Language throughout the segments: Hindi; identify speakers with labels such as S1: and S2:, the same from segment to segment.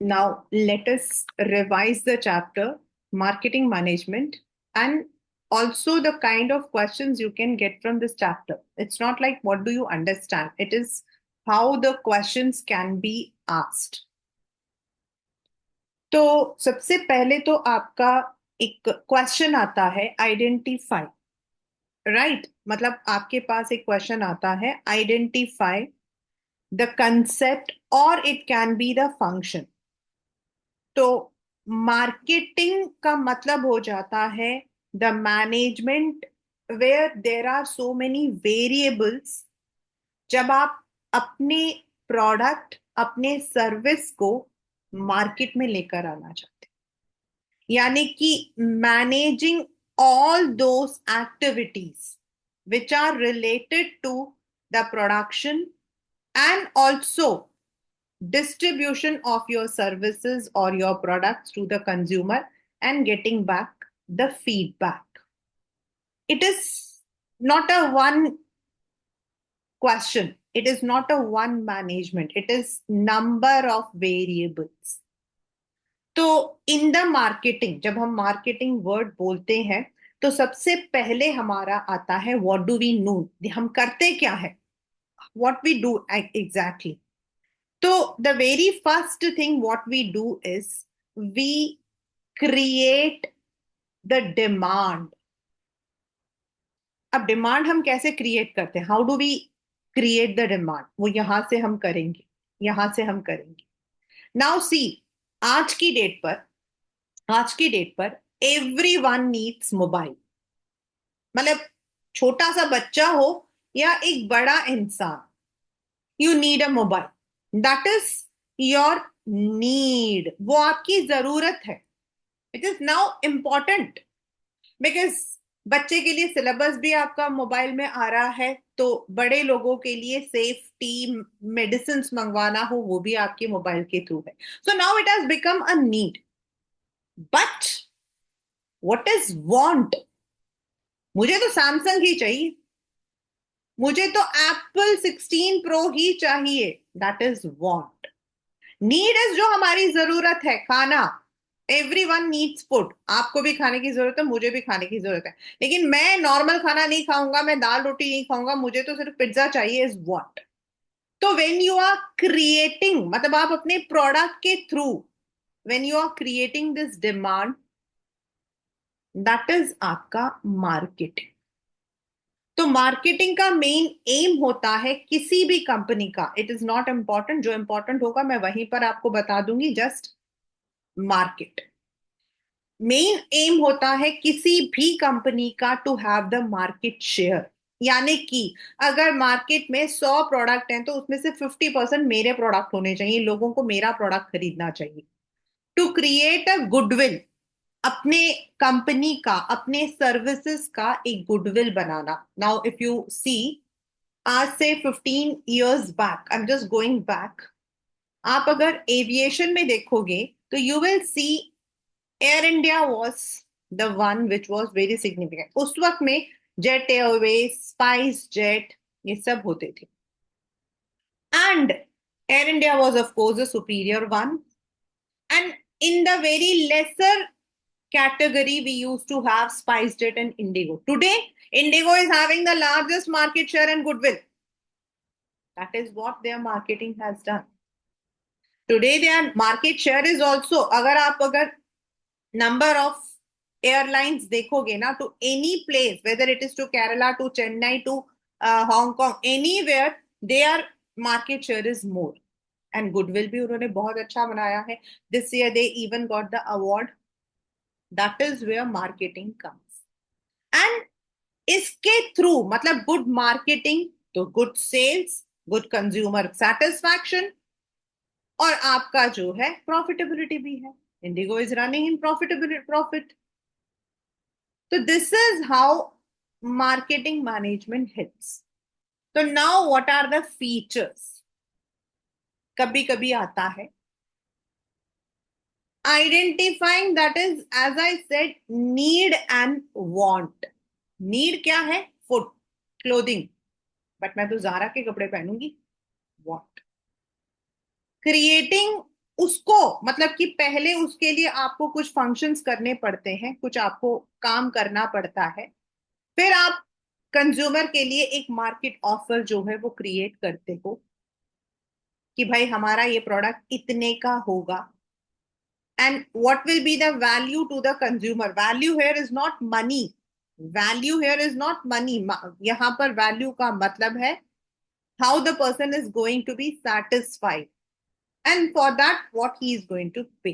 S1: Now, let us revise the chapter marketing management and also the kind of questions you can get from this chapter. It's not like what do you understand, it is how the questions can be asked. तो सबसे पहले तो आपका एक क्वेश्चन आता है आइडेंटिफाई, राइट? मतलब आपके पास एक क्वेश्चन आता है आइडेंटिफाई द कंसेप्ट और it can be the function. तो मार्केटिंग का मतलब हो जाता है the management where there are so many variables. जब आप अपने प्रोडक्ट अपने सर्विस को मार्केट में लेकर आना चाहते हैं, यानी कि managing all those activities which are related to the production and also distribution of your services or your products to the consumer and getting back the feedback. It is not a one question, it is not a one management, it is number of variables. तो इन द मार्केटिंग, जब हम मार्केटिंग वर्ड बोलते हैं तो सबसे पहले हमारा आता है व्हाट डू वी नो, हम करते क्या है, व्हाट वी डू एग्जैक्टली। तो the very first thing what we do is we create the demand. अब डिमांड हम कैसे क्रिएट करते हैं, how do we create the demand? वो यहां से हम करेंगे, यहां से हम करेंगे। नाउ सी, आज की डेट पर आज की डेट पर एवरी वन नीड्स मोबाइल। मतलब छोटा सा बच्चा हो या एक बड़ा इंसान, you need a mobile, that is your need, वो आपकी जरूरत है। It is now important because बच्चे के लिए सिलेबस भी आपका मोबाइल में आ रहा है, तो बड़े लोगों के लिए सेफ्टी मेडिसिन मंगवाना हो वो भी आपके मोबाइल के थ्रू है। So now it has become a need, but what is want? मुझे तो सैमसंग ही चाहिए, मुझे तो एप्पल 16 प्रो ही चाहिए, that is want. Need is जो हमारी जरूरत है, खाना। एवरी वन नीड्स फूड, आपको भी खाने की जरूरत है, मुझे भी खाने की जरूरत है, लेकिन मैं नॉर्मल खाना नहीं खाऊंगा, मैं दाल रोटी नहीं खाऊंगा, मुझे तो सिर्फ पिज्जा चाहिए, इज व्हाट। तो व्हेन यू आर क्रिएटिंग, मतलब आप अपने प्रोडक्ट के through when you are creating this demand, that is आपका मार्केटिंग। तो मार्केटिंग का मेन एम होता है किसी भी कंपनी का, इट इज नॉट इंपॉर्टेंट, जो इंपॉर्टेंट होगा मैं वहीं पर आपको बता दूंगी, जस्ट मार्केट। मेन एम होता है किसी भी कंपनी का to have the market share, यानी कि अगर मार्केट में 100 प्रोडक्ट हैं तो उसमें से 50% मेरे प्रोडक्ट होने चाहिए, लोगों को मेरा प्रोडक्ट खरीदना चाहिए। टू क्रिएट अ गुडविल, अपने कंपनी का अपने सर्विसेज का एक गुडविल बनाना। नाउ इफ यू सी, आज से 15 years back, I am just going back, आप अगर एविएशन में देखोगे तो you will see Air India was the one which was very significant. उस वक्त में जेट एयरवेज, स्पाइस जेट, ये सब होते थे, and air India was of course a superior one. And in the very lesser category, we used to have SpiceJet and Indigo. Today, Indigo is having the largest market share and goodwill. That is what their marketing has done. Today, their market share is also, अगर number of airlines देखोगे ना, to any place, whether it is to Kerala, to Chennai, to Hong Kong, anywhere, their market share is more. And goodwill भी उन्होंने बहुत अच्छा बनाया है. This year they even got the award. That is where marketing comes. And इसके थ्रू मतलब गुड मार्केटिंग तो good sales, good consumer satisfaction, और आपका जो है प्रॉफिटेबिलिटी भी है। IndiGo is running in profitability profit. तो this is how marketing management hits. तो now what are the features? कभी कभी आता है identifying, that is as I said need and want. Need क्या है? फूड, क्लोथिंग, बट मैं तो जारा के कपड़े पहनूंगी, व्हाट? क्रिएटिंग उसको मतलब कि पहले उसके लिए आपको कुछ फंक्शंस करने पड़ते हैं, कुछ आपको काम करना पड़ता है, फिर आप कंज्यूमर के लिए एक मार्केट ऑफर जो है वो क्रिएट करते हो कि भाई हमारा ये प्रोडक्ट इतने का होगा। And what will be the value to the consumer? Value here is not money, value here is not money. यहाँ पर वैल्यू का मतलब है how the person is going to be satisfied and for that what he is going to pay.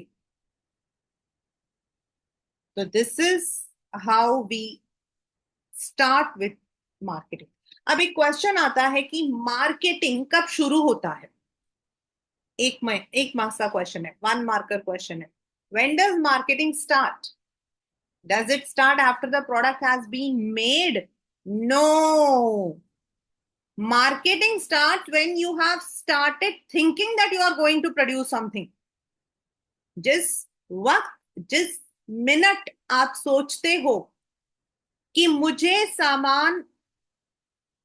S1: So this is how we start with marketing. अब एक क्वेश्चन आता है कि मार्केटिंग कब शुरू होता है? एक मार्क्स का क्वेश्चन है, 1 मार्कर क्वेश्चन है। When does marketing start? Does it start after the product has been made? No. Marketing starts when you have started thinking that you are going to produce something. जिस वक्त, जिस मिनट आप सोचते हो कि मुझे सामान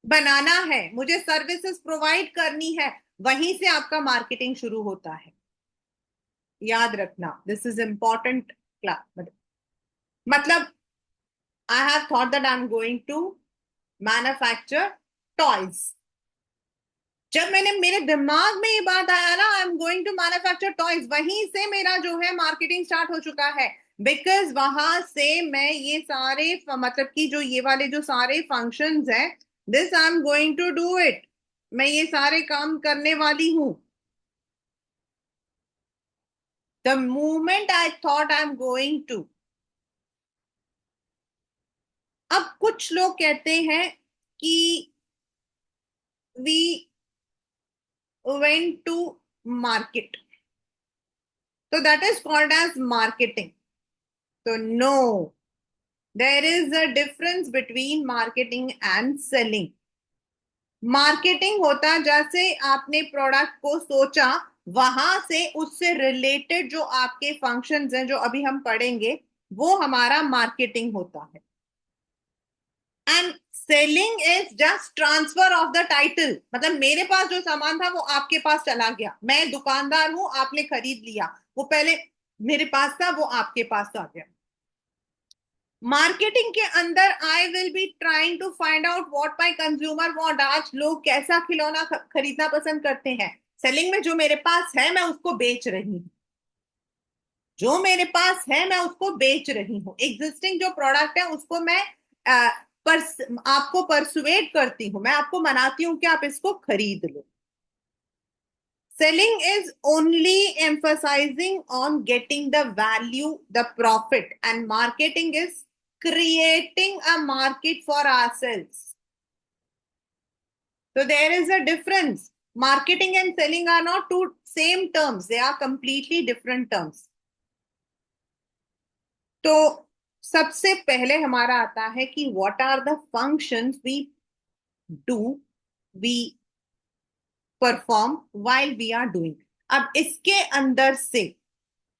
S1: बनाना है, मुझे सर्विसेज प्रोवाइड करनी है, वहीं से आपका मार्केटिंग शुरू होता है। याद रखना, दिस इज इंपॉर्टेंट क्लास। मतलब I have thought that I am going to manufacture toys. जब मैंने मेरे दिमाग में ये बात आया ना, I am going to manufacture toys, वहीं से मेरा जो है मार्केटिंग स्टार्ट हो चुका है। बिकॉज वहां से मैं ये सारे मतलब कि जो ये वाले जो सारे फंक्शंस हैं, this I am going to do it, मैं ये सारे काम करने वाली हूं। The moment I thought I am going to. अब कुछ लोग कहते हैं कि वी वेंट टू मार्केट, तो that is called as marketing. तो no, there is a difference between marketing and selling. Marketing होता जैसे आपने प्रोडक्ट को सोचा, वहां से उससे रिलेटेड जो आपके फंक्शंस हैं जो अभी हम पढ़ेंगे, वो हमारा मार्केटिंग होता है। And selling is just transfer of the title. मतलब मेरे पास जो सामान था वो आपके पास चला गया, मैं दुकानदार हूं, आपने खरीद लिया, वो पहले मेरे पास था, वो आपके पास आ गया। मार्केटिंग के अंदर I will be trying to find out what my consumer want. आज लोग कैसा खिलौना खरीदना पसंद करते हैं। सेलिंग में जो मेरे पास है मैं उसको बेच रही हूँ, जो मेरे पास है मैं उसको बेच रही हूँ। एग्जिस्टिंग जो प्रोडक्ट है उसको मैं आपको परसुएट करती हूँ, मैं आपको मनाती हूँ कि आप इसको खरीद लो। Selling is only emphasizing on getting the value, the profit, and marketing is creating a market for ourselves. So there is a difference. Marketing and selling are not two same terms, they are completely different terms. तो सबसे पहले हमारा आता है कि what are the functions we do, we perform while we are doing. अब इसके अंदर से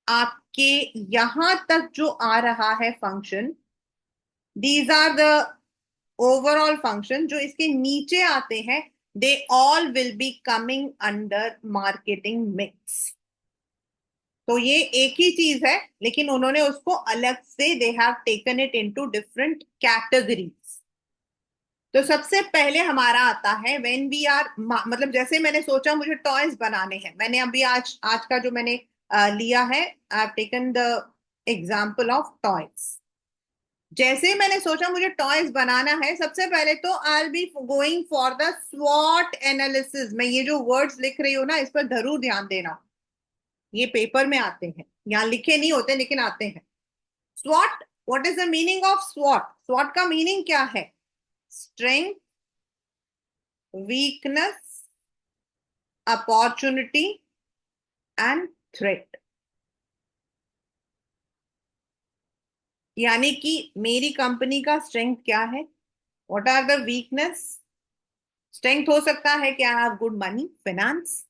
S1: आपके यहां तक जो आ रहा है function, these are the overall function. जो इसके नीचे आते हैं, they all will be coming under marketing mix. तो ये एक ही चीज है, लेकिन उन्होंने उसको अलग से, they have taken it into different categories. तो सबसे पहले हमारा आता है व्हेन वी आर, मतलब जैसे मैंने सोचा मुझे टॉयज बनाने हैं, मैंने अभी आज आज का जो मैंने लिया है, I have taken the example of toys. जैसे ही मैंने सोचा मुझे टॉयज बनाना है, सबसे पहले तो I will be going for the स्वॉट एनालिसिस। मैं ये जो वर्ड्स लिख रही हूँ ना, इस पर जरूर ध्यान देना, ये पेपर में आते हैं, यहाँ लिखे नहीं होते लेकिन आते हैं। स्वॉट, what is the meaning of स्वॉट? स्वॉट का मीनिंग क्या है? Strength, weakness, opportunity and threat. यानी कि मेरी कंपनी का स्ट्रेंथ क्या है, what are the weakness. Strength हो सकता है कि I have good money, finance,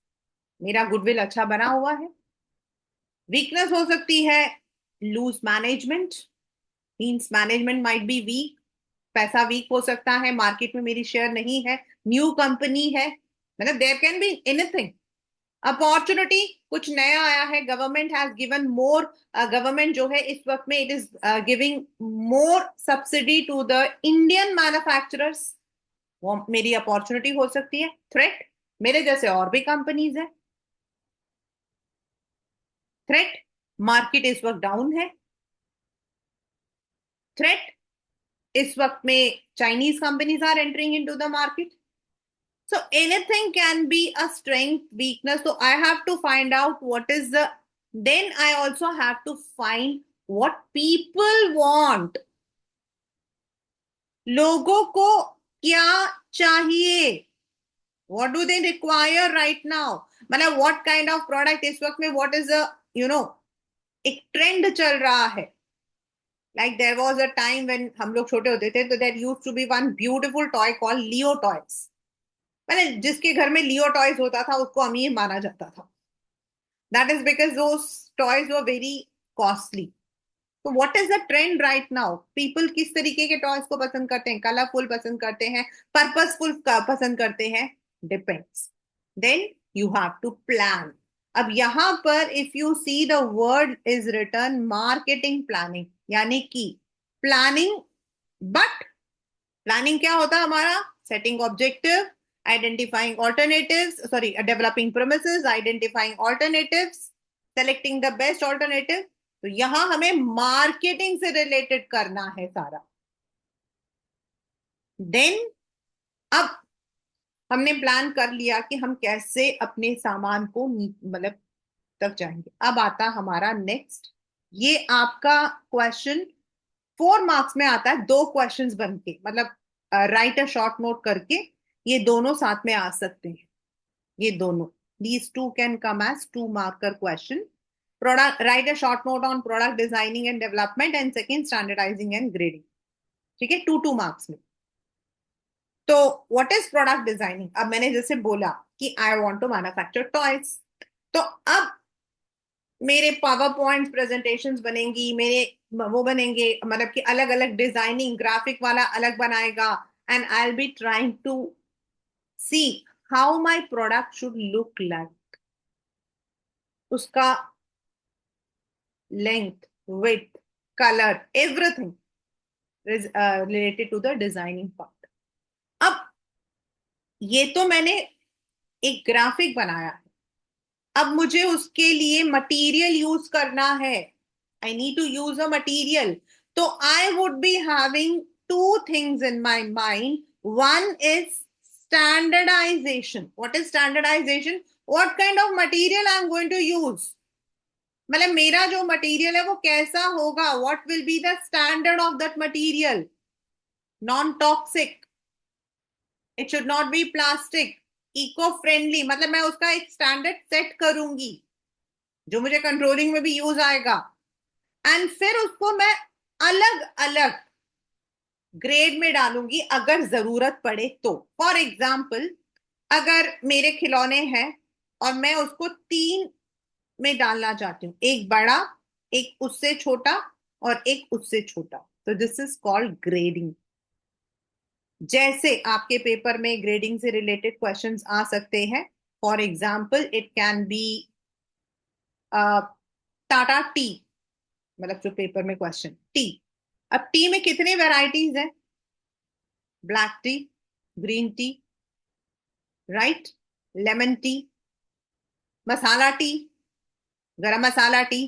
S1: मेरा गुडविल अच्छा बना हुआ है। वीकनेस हो सकती है loose management, means management might be weak, पैसा वीक हो सकता है, मार्केट में मेरी शेयर नहीं है, न्यू कंपनी है, मतलब there can be anything. Opportunity कुछ नया आया है, government has given more, government जो है इस वक्त में it is giving more subsidy to the Indian manufacturers. वो मेरी अपॉर्चुनिटी हो सकती है। थ्रेट, मेरे जैसे और भी कंपनीज है। थ्रेट, मार्केट इस वक्त डाउन है। थ्रेट, इस वक्त में Chinese companies are entering into the market. So anything can be a strength, weakness. So I have to find out what is the, then I also have to find what people want. लोगों को क्या चाहिए? What do they require right now? मतलब what kind of product इस वक्त में, what is the, you know, एक ट्रेंड चल रहा है। Like there was a time when हम लोग छोटे होते थे, तो there used to be one beautiful toy called Leo toys। मैंने जिसके घर में लियो टॉयज होता था उसको अमीर माना जाता था। That is because those toys were very costly. तो what is the trend right now? People किस तरीके के टॉयज को पसंद करते हैं? कलरफुल पसंद करते हैं, पर्पसफुल पसंद करते हैं, depends. Then you have to plan. अब यहां पर if you see the word is return marketing planning, यानी कि प्लानिंग। बट प्लानिंग क्या होता है हमारा? Setting objective, identifying alternatives, sorry, developing premises, identifying alternatives, selecting the best alternative। तो यहां हमें मार्केटिंग से रिलेटेड करना है सारा। देन अब हमने प्लान कर लिया कि हम कैसे अपने सामान को मतलब तक जाएंगे। अब आता हमारा नेक्स्ट, ये आपका क्वेश्चन 4 मार्क्स में आता है, 2 क्वेश्चंस बन के, मतलब राइट अ शॉर्ट नोट करके ये दोनों साथ में आ सकते हैं। ये दोनों, these two can come as 2 marker question। Product, right a short note on product designing and development, and second standardising and grading. ठीक है, 2 2 मार्क्स में। तो व्हाट इज प्रोडक्ट डिजाइनिंग? अब मैंने जैसे बोला कि I want to manufacture toys, तो अब मेरे पावर पॉइंट प्रेजेंटेशंस बनेंगी, मेरे वो बनेंगे, मतलब कि अलग अलग डिजाइनिंग, ग्राफिक वाला अलग बनाएगा, and I will be trying to see how my product should look like. उसका length, width, colour, everything related to the designing part. अब ये तो मैंने एक ग्राफिक बनाया है, अब मुझे उसके लिए मटेरियल यूज करना है। I need to use a material. तो I would be having two things in my mind. One is standardisation. What is standardisation? What kind of material I am going to use. मतलब मेरा जो मटेरियल है वो कैसा होगा? What will be the standard of that material? Non toxic, it should not be plastic, eco friendly. मतलब मैं उसका एक स्टैंडर्ड सेट करूंगी जो मुझे कंट्रोलिंग में भी यूज आएगा। एंड फिर उसको मैं अलग अलग ग्रेड में डालूंगी अगर जरूरत पड़े तो। फॉर एग्जाम्पल, अगर मेरे खिलौने हैं और मैं उसको 3 में डालना चाहती हूँ, एक बड़ा, एक उससे छोटा, और एक उससे छोटा, तो दिस इज कॉल्ड ग्रेडिंग। जैसे आपके पेपर में ग्रेडिंग से रिलेटेड क्वेश्चंस आ सकते हैं। For example it can B Tata T, मतलब जो पेपर में क्वेश्चन टी। अब टी में कितने वेराइटीज हैं? Black tea, green tea, right, lemon tea, masala tea, garam masala T,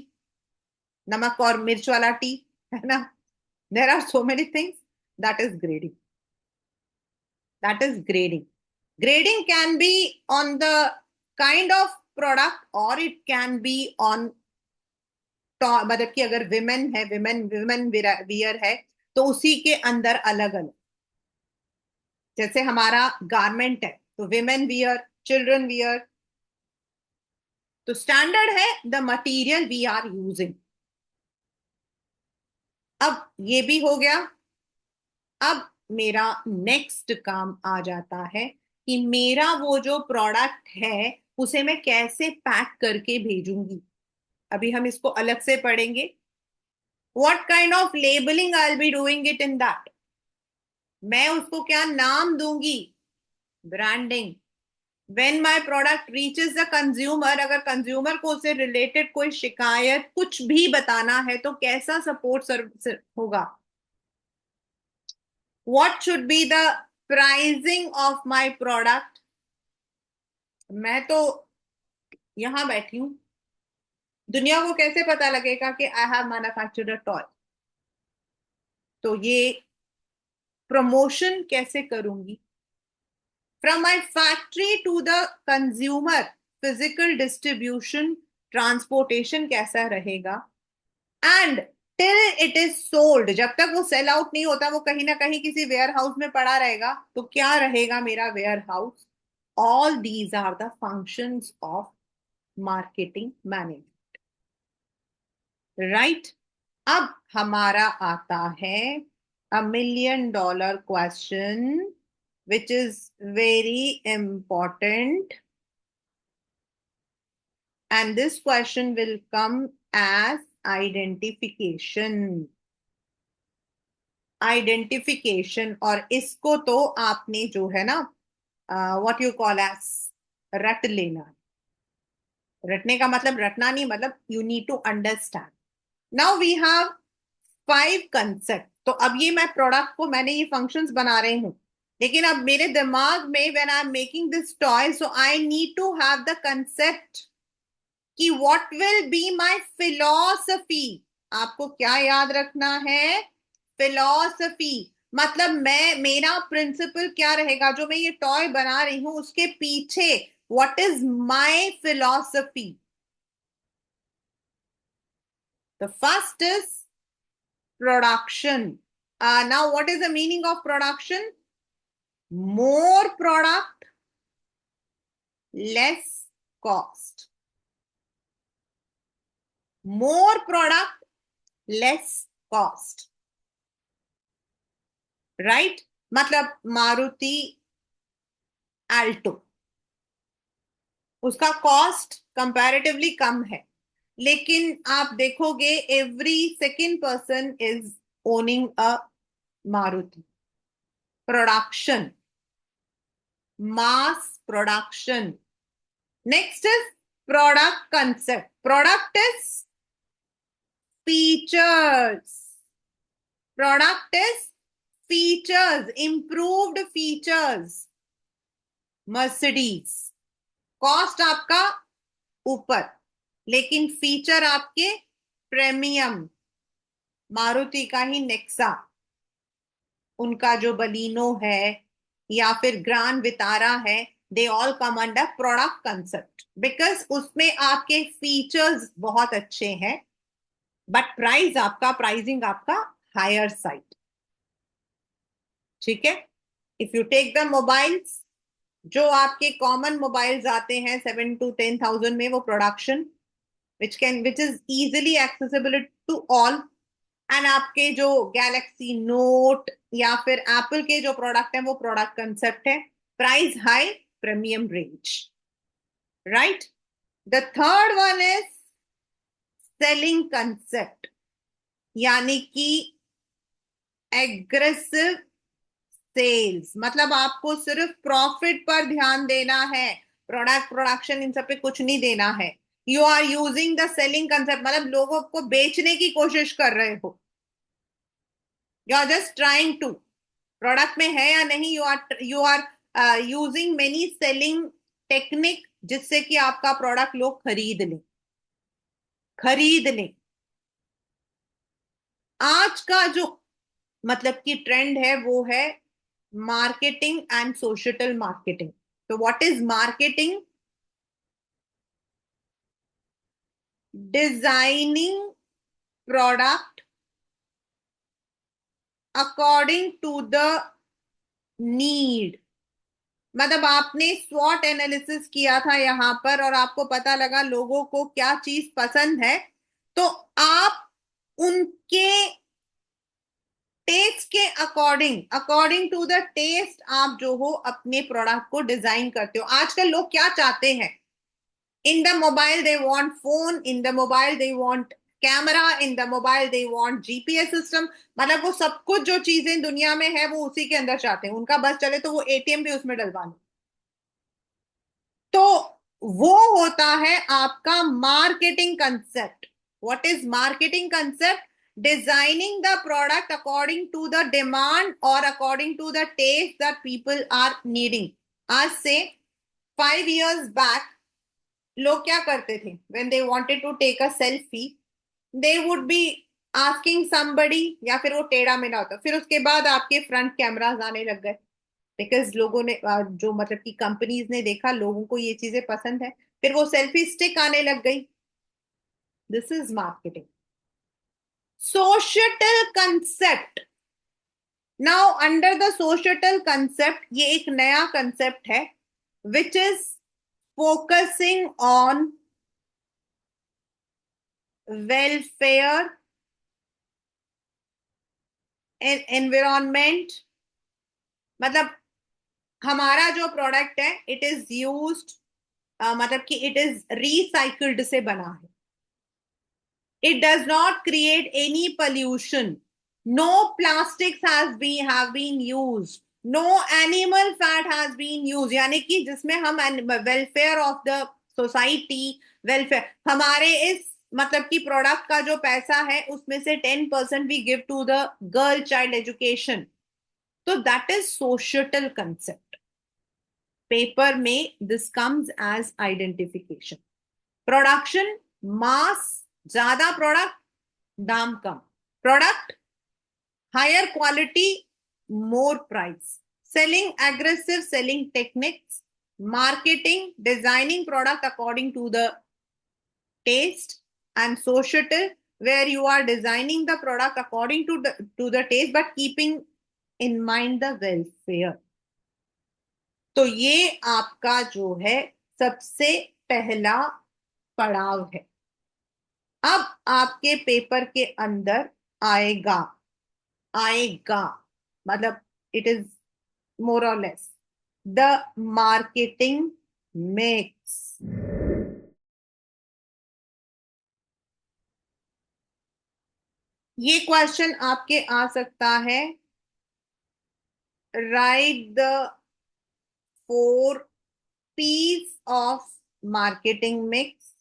S1: नमक और मिर्च वाला टी, है ना? There are so many things. That is grading. That is grading. Grading can be on the kind of product, or it can be on मतलब कि अगर विमेन है, विमेन वियर है, तो उसी के अंदर अलग अलग। जैसे हमारा गारमेंट है तो विमेन वियर, चिल्ड्रन वियर। तो स्टैंडर्ड है the material we are using. अब ये भी हो गया। अब मेरा नेक्स्ट काम आ जाता है कि मेरा वो जो प्रोडक्ट है उसे मैं कैसे पैक करके भेजूंगी। अभी हम इसको अलग से पढ़ेंगे। What kind of labelling I will be doing it in that. मैं उसको क्या नाम दूंगी? Branding. When my product reaches the consumer, अगर कंज्यूमर को उससे रिलेटेड कोई शिकायत कुछ भी बताना है तो कैसा सपोर्ट सर्विस होगा? What should be the pricing of my product? मैं तो यहां बैठी हूं, दुनिया को कैसे पता लगेगा कि I have manufactured a toy? तो ये प्रमोशन कैसे करूंगी? From my factory to the consumer, physical distribution, transportation कैसा रहेगा? And till it is sold, जब तक वो सेल आउट नहीं होता, वो कहीं ना कहीं किसी वेयर हाउस में पड़ा रहेगा, तो क्या रहेगा मेरा warehouse? All these are the functions of marketing manager, right? अब हमारा आता है $1 million question, which is very important, and this question will come as identification. Identification, और इसको तो आपने जो है ना, व्हाट यू कॉल एज, रट लेना। रटने का मतलब रटना नहीं, मतलब you need to understand. Now we have 5 concept. तो अब ये मैं प्रोडक्ट को, मैंने ये फंक्शंस बना रही हूं, लेकिन अब मेरे दिमाग में when I am making this toy, so I need to have the concept कि what will be my philosophy. आपको क्या याद रखना है? फिलॉसफी। मतलब मैं, मेरा प्रिंसिपल क्या रहेगा जो मैं ये टॉय बना रही हूं उसके पीछे, what is my philosophy? The first is production. Now, what is the meaning of production? More product, less cost. More product, less cost. Right? मतलब मारुति अल्टो, उसका कॉस्ट कंपैरेटिवली कम है, लेकिन आप देखोगे every second person is owning a Maruti. Production, mass production. Next is product concept. Product is features. Product is features, improved features. Mercedes. Cost आपका ऊपर, लेकिन फीचर आपके प्रीमियम। मारुति का ही नेक्सा, उनका जो बलिनो है या फिर ग्रांड वितारा है, they all come under product concept, because उसमें आपके फीचर्स बहुत अच्छे हैं, बट प्राइस आपका, प्राइसिंग आपका हायर साइड। ठीक है? If you take the mobiles, जो आपके कॉमन मोबाइल्स आते हैं 7 to 10,000 में, वो production, which is easily accessible to all. And आपके जो गैलेक्सी नोट या फिर एप्पल के जो प्रोडक्ट है, वो प्रोडक्ट कंसेप्ट है, price high, premium range, right? The third one is selling concept, यानी कि एग्रेसिव सेल्स। मतलब आपको सिर्फ प्रॉफिट पर ध्यान देना है, प्रोडक्ट प्रोडक्शन इन सब पे कुछ नहीं देना है। You are using the selling concept, मतलब लोगों को बेचने की कोशिश कर रहे हो। You are just trying to, product में है या नहीं, you are using many selling technique, जिससे कि आपका प्रोडक्ट लोग खरीद लें, खरीद लें। आज का जो मतलब कि ट्रेंड है वो है मार्केटिंग एंड सोशल मार्केटिंग। तो what is marketing? Designing product according to the need. मतलब आपने स्वॉट एनालिसिस किया था यहां पर, और आपको पता लगा लोगों को क्या चीज पसंद है, तो आप उनके टेस्ट के according, according to the taste, आप जो हो अपने प्रोडक्ट को डिजाइन करते हो। आजकल लोग क्या चाहते हैं? In the mobile they want phone, in the mobile they want camera, in the mobile they want GPS system. मतलब वो सब कुछ जो चीजें दुनिया में है वो उसी के अंदर चाहते हैं, उनका बस चले तो वो एटीएम भी उसमें डलवा लें। तो वो होता है आपका marketing concept. What is marketing concept? Designing the product according to the demand और according to the taste that people are needing. आज से 5 years बैक लोग क्या करते थे? When they wanted to take a selfie, they would be asking somebody, या फिर वो टेढ़ा मेढ़ा होता. फिर उसके बाद आपके फ्रंट कैमरास आने लग गए, बिकॉज लोगों ने जो मतलब कि कंपनीज ने देखा लोगों को ये चीजें पसंद है. फिर वो सेल्फी स्टिक आने लग गई. This is marketing. Social concept. Now under the social concept ये एक नया कंसेप्ट है which is focusing on welfare, environment. मतलब हमारा जो प्रोडक्ट है इट इज यूज्ड, मतलब कि इट इज रिसाइकल्ड से बना है. It does not create any pollution. No plastics have been used. No animal fat has been used. यानी कि जिसमें हम welfare of the society, welfare हमारे इस मतलब कि प्रोडक्ट का जो पैसा है उसमें से 10% we give to the girl child education. तो that is social concept. Paper में this comes as identification. Production mass, ज्यादा प्रोडक्ट, दाम कम. Product higher quality, more price. Selling aggressive selling techniques. Marketing designing product according to the taste. And societal, where you are designing the product according to the taste but keeping in mind the welfare. तो ये आपका जो है सबसे पहला पड़ाव है. अब आपके पेपर के अंदर आएगा, आएगा मतलब इट इज मोर और लेस द मार्केटिंग मिक्स. ये क्वेश्चन आपके आ सकता है. Right the 4 P's of marketing mix,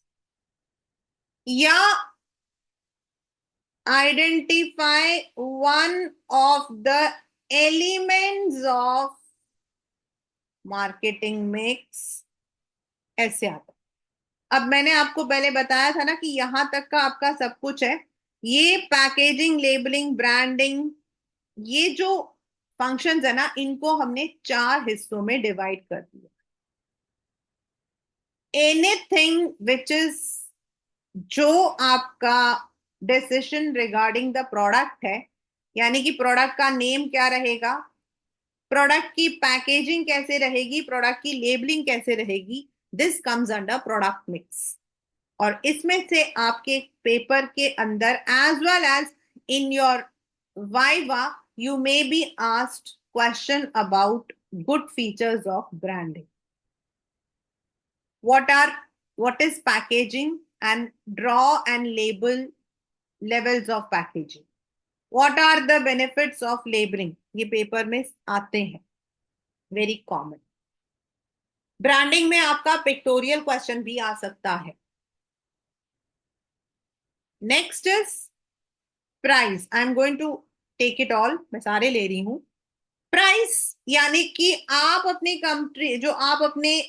S1: या identify one of the elements of marketing mix. ऐसे आता. अब मैंने आपको पहले बताया था ना कि यहां तक का आपका सब कुछ है. ये पैकेजिंग, लेबलिंग, ब्रांडिंग, ये जो फंक्शंस है ना इनको हमने 4 हिस्सों में डिवाइड कर दिया. एनीथिंग विच इज, जो आपका डिसीजन रिगार्डिंग द प्रोडक्ट है, यानी कि प्रोडक्ट का नेम क्या रहेगा, प्रोडक्ट की पैकेजिंग कैसे रहेगी, प्रोडक्ट की लेबलिंग कैसे रहेगी, this comes under product mix. और इसमें से आपके पेपर के अंदर as well as in your viva you may be asked question about good features of branding. what is packaging, and draw and label levels of packaging. What are the benefits of labeling? ये पेपर में आते हैं, वेरी कॉमन. ब्रांडिंग में आपका पिक्टोरियल क्वेश्चन भी आ सकता है. Next is price. I am going to take it all, मैं सारे ले रही हूं. प्राइस यानी कि आप अपनी कंपनी, जो आप अपने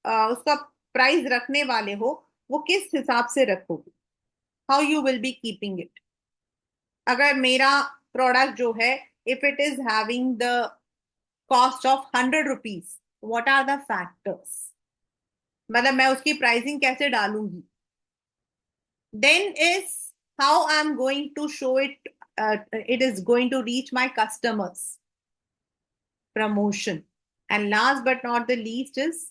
S1: उसका प्राइस रखने वाले हो, वो किस हिसाब से रखोगे. How you will be keeping it. अगर मेरा प्रोडक्ट जो है, if it is having the cost of 100 rupees, what are the factors, मतलब मैं उसकी प्राइसिंग कैसे डालूंगी. Then is how I am going to show it, it is going to reach my customers. Promotion. And last but not the least is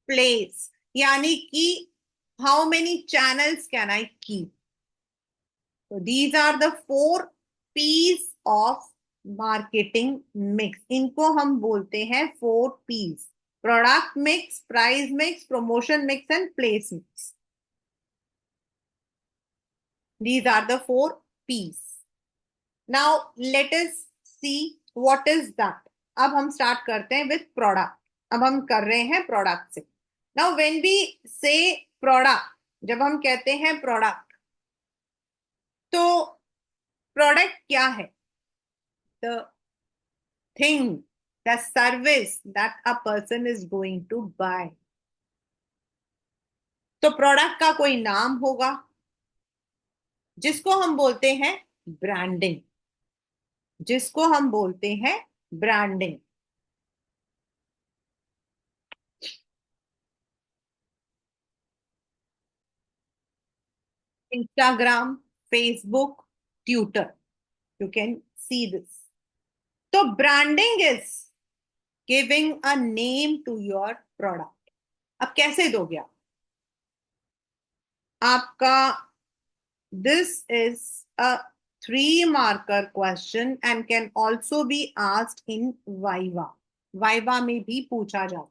S1: place, यानी कि how many channels can I keep. So these are the 4 P's of marketing mix. इनको हम बोलते हैं 4 P's: product mix, price mix, promotion mix and place mix. These are the 4 P's. Now let us see what is that. अब हम स्टार्ट करते हैं विथ प्रोडक्ट. अब हम कर रहे हैं प्रोडक्ट से. Now when we say product, जब हम कहते हैं प्रोडक्ट, तो प्रोडक्ट क्या है? The thing, the service that a person is going to buy. तो प्रोडक्ट का कोई नाम होगा जिसको हम बोलते हैं ब्रांडिंग, जिसको हम बोलते हैं branding. Instagram, Facebook, Twitter, you can see this. तो branding is giving a name to your product. अब कैसे दोगे आप? आपका this is a 3 marker question and can also be asked in viva। viva में भी पूछा जाता।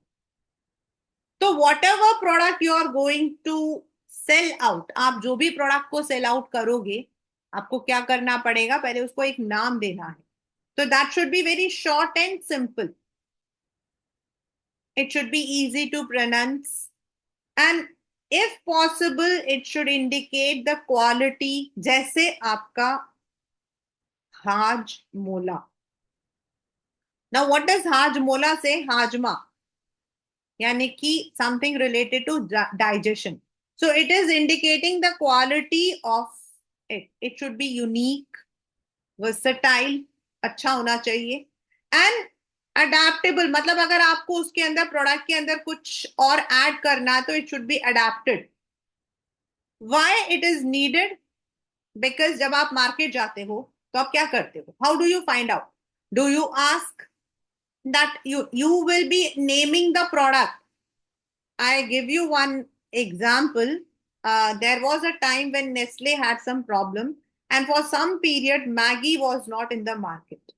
S1: तो whatever product you are going to sell out, आप जो भी प्रोडक्ट को सेल आउट करोगे, आपको क्या करना पड़ेगा? पहले उसको एक नाम देना है। तो that should be very short and simple. It should be easy to pronounce, and if possible it should indicate the quality. जैसे आपका Hajmola. Now what does Hajmola say? हाजमा, यानी कि something related to digestion. So it is indicating the quality of it. It should be unique, versatile, अच्छा होना चाहिए, एंड अडेप्टेबल। मतलब अगर आपको उसके अंदर, प्रोडक्ट के अंदर कुछ और ऐड करना है, तो it should B adapted. Why it is needed? Because जब आप मार्केट जाते हो तो आप क्या करते हो? How do you find out? Do you ask that you will be naming the product? I give you one example. There was a time when Nestle had some problem, and for some period Maggie was not in the market.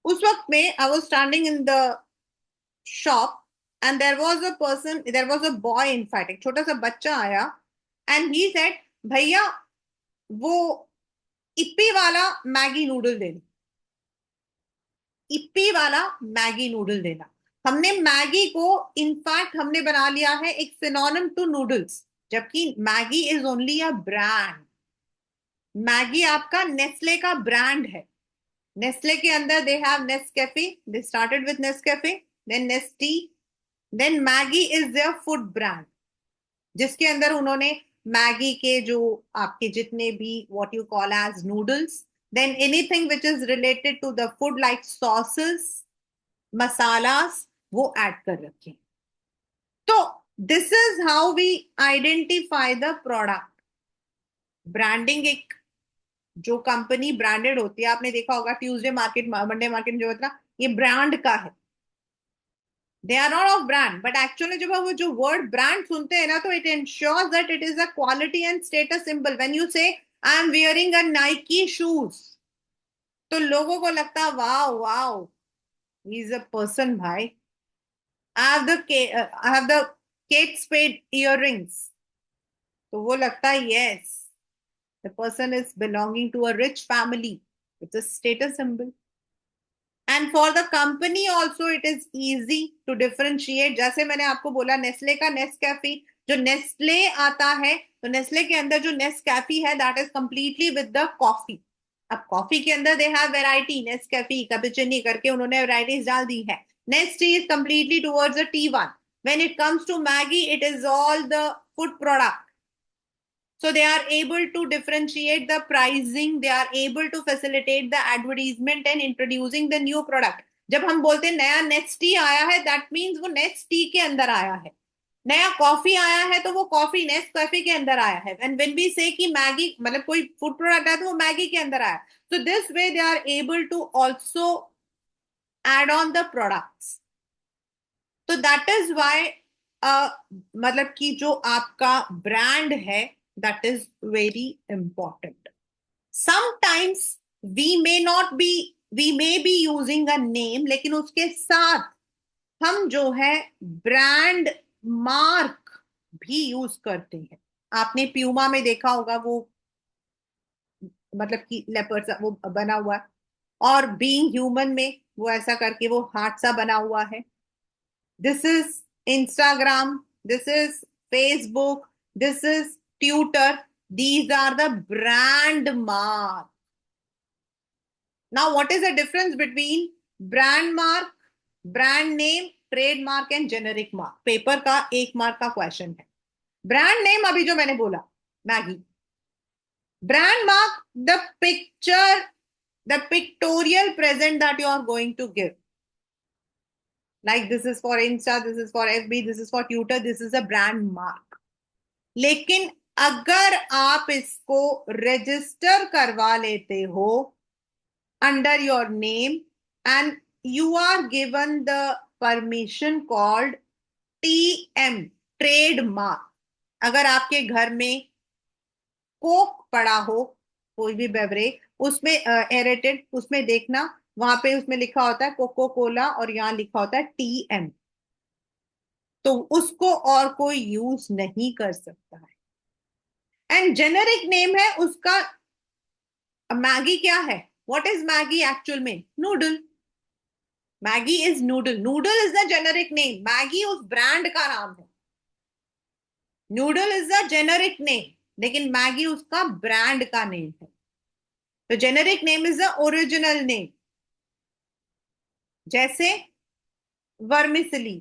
S1: उस वक्त में I was standing in the shop, and there was a boy, in fact एक छोटा सा बच्चा आया, and he said, भैया वो इप्पी वाला मैगी नूडल दे दो, इप्पी वाला मैगी नूडल देना। हमने मैगी को, इनफैक्ट हमने बना लिया है एक सिनोनिम टू नूडल्स, जबकि Maggi is only a brand. Maggi आपका नेस्ले का ब्रांड है। नेस्ले के अंदर they have Nescafe, they started with Nescafe, then Nestea, then Maggi is their food brand, जिसके अंदर उन्होंने मैगी के जो आपके जितने भी what you call as noodles, then anything which is related to the food like sauces, masalas, वो ऐड कर रखे। तो this is how we identify the product. Branding एक, जो कंपनी ब्रांडेड होती है, आपने देखा होगा ट्यूसडे मार्केट, मंडे मार्केट जो होता है, ये ब्रांड का है। They are not of brand, but actually जब हम वो जो वर्ड ब्रांड सुनते हैं ना, तो it ensures that it is a quality and status symbol. When you say I am wearing a Nike shoes, तो लोगों को लगता है wow wow, he is a person भाई। I have the Kate Spade earrings. तो वो लगता है yes, the person is belonging to a rich family. It's a status symbol. And for the company also it is easy to differentiate। जैसे मैंने आपको बोला नेस्ले का नेस्कैफे, जो नेस्ले आता है, तो नेस्ले के अंदर जो नेस्कैफे है that is completely with the coffee. अब कॉफी के अंदर they have variety, Nescafe, cappuccino करके उन्होंने वैरायटीज डाल दी है। Nestea is completely towards the tea one. When it comes to Maggie, it is all the food product. So they are able to differentiate the pricing, they are able to facilitate the advertisement and introducing the new product। जब हम बोलते हैं नया नेस्टी आया है, दैट मीन्स वो नेस्टी के अंदर आया है। नया कॉफी आया है, तो वो कॉफी नेस्ट कॉफी के अंदर आया है। एंड व्हेन वी से कि मैगी, मतलब कोई फूड प्रोडक्ट है, तो वो मैगी के अंदर आया। so this way they are able to also add on the products। तो दैट इज वाई मतलब कि जो आपका ब्रांड है that is very important. Sometimes we may not be, we may be using a name, लेकिन उसके साथ हम जो है ब्रांड मार्क भी यूज करते हैं। आपने प्यूमा में देखा होगा वो, मतलब कि लेपर्ड वो बना हुआ है, और बीइंग ह्यूमन में वो ऐसा करके वो हार्ट सा बना हुआ है। This is Instagram, this is Facebook, this is Twitter. These are the brand mark. Now, what is the difference between brand mark, brand name, trademark and generic mark? Paper का एक मार्क का क्वेश्चन है. ब्रांड नेम अभी जो मैंने बोला, Maggi. Brand mark, the picture, the pictorial present that you are going to give. Like this is for Insta, this is for FB, this is for Twitter, this is a brand mark. लेकिन अगर आप इसको रजिस्टर करवा लेते हो under your name and you are given the permission called TM, trademark. अगर आपके घर में कोक पड़ा हो, कोई भी बेवरेज, उसमें एरेटेड, उसमें देखना वहां पे उसमें लिखा होता है कोको कोला और यहाँ लिखा होता है TM, तो उसको और कोई यूज नहीं कर सकता है. एंड जेनेरिक नेम है उसका. मैगी क्या है? व्हाट इज मैगी एक्चुअल में? Noodle. Maggi is noodle. Noodle is the generic name. Maggi उस ब्रांड का नाम है. Noodle is the generic name, लेकिन मैगी उसका ब्रांड का नेम है. तो generic name is the original name. जैसे vermicelli.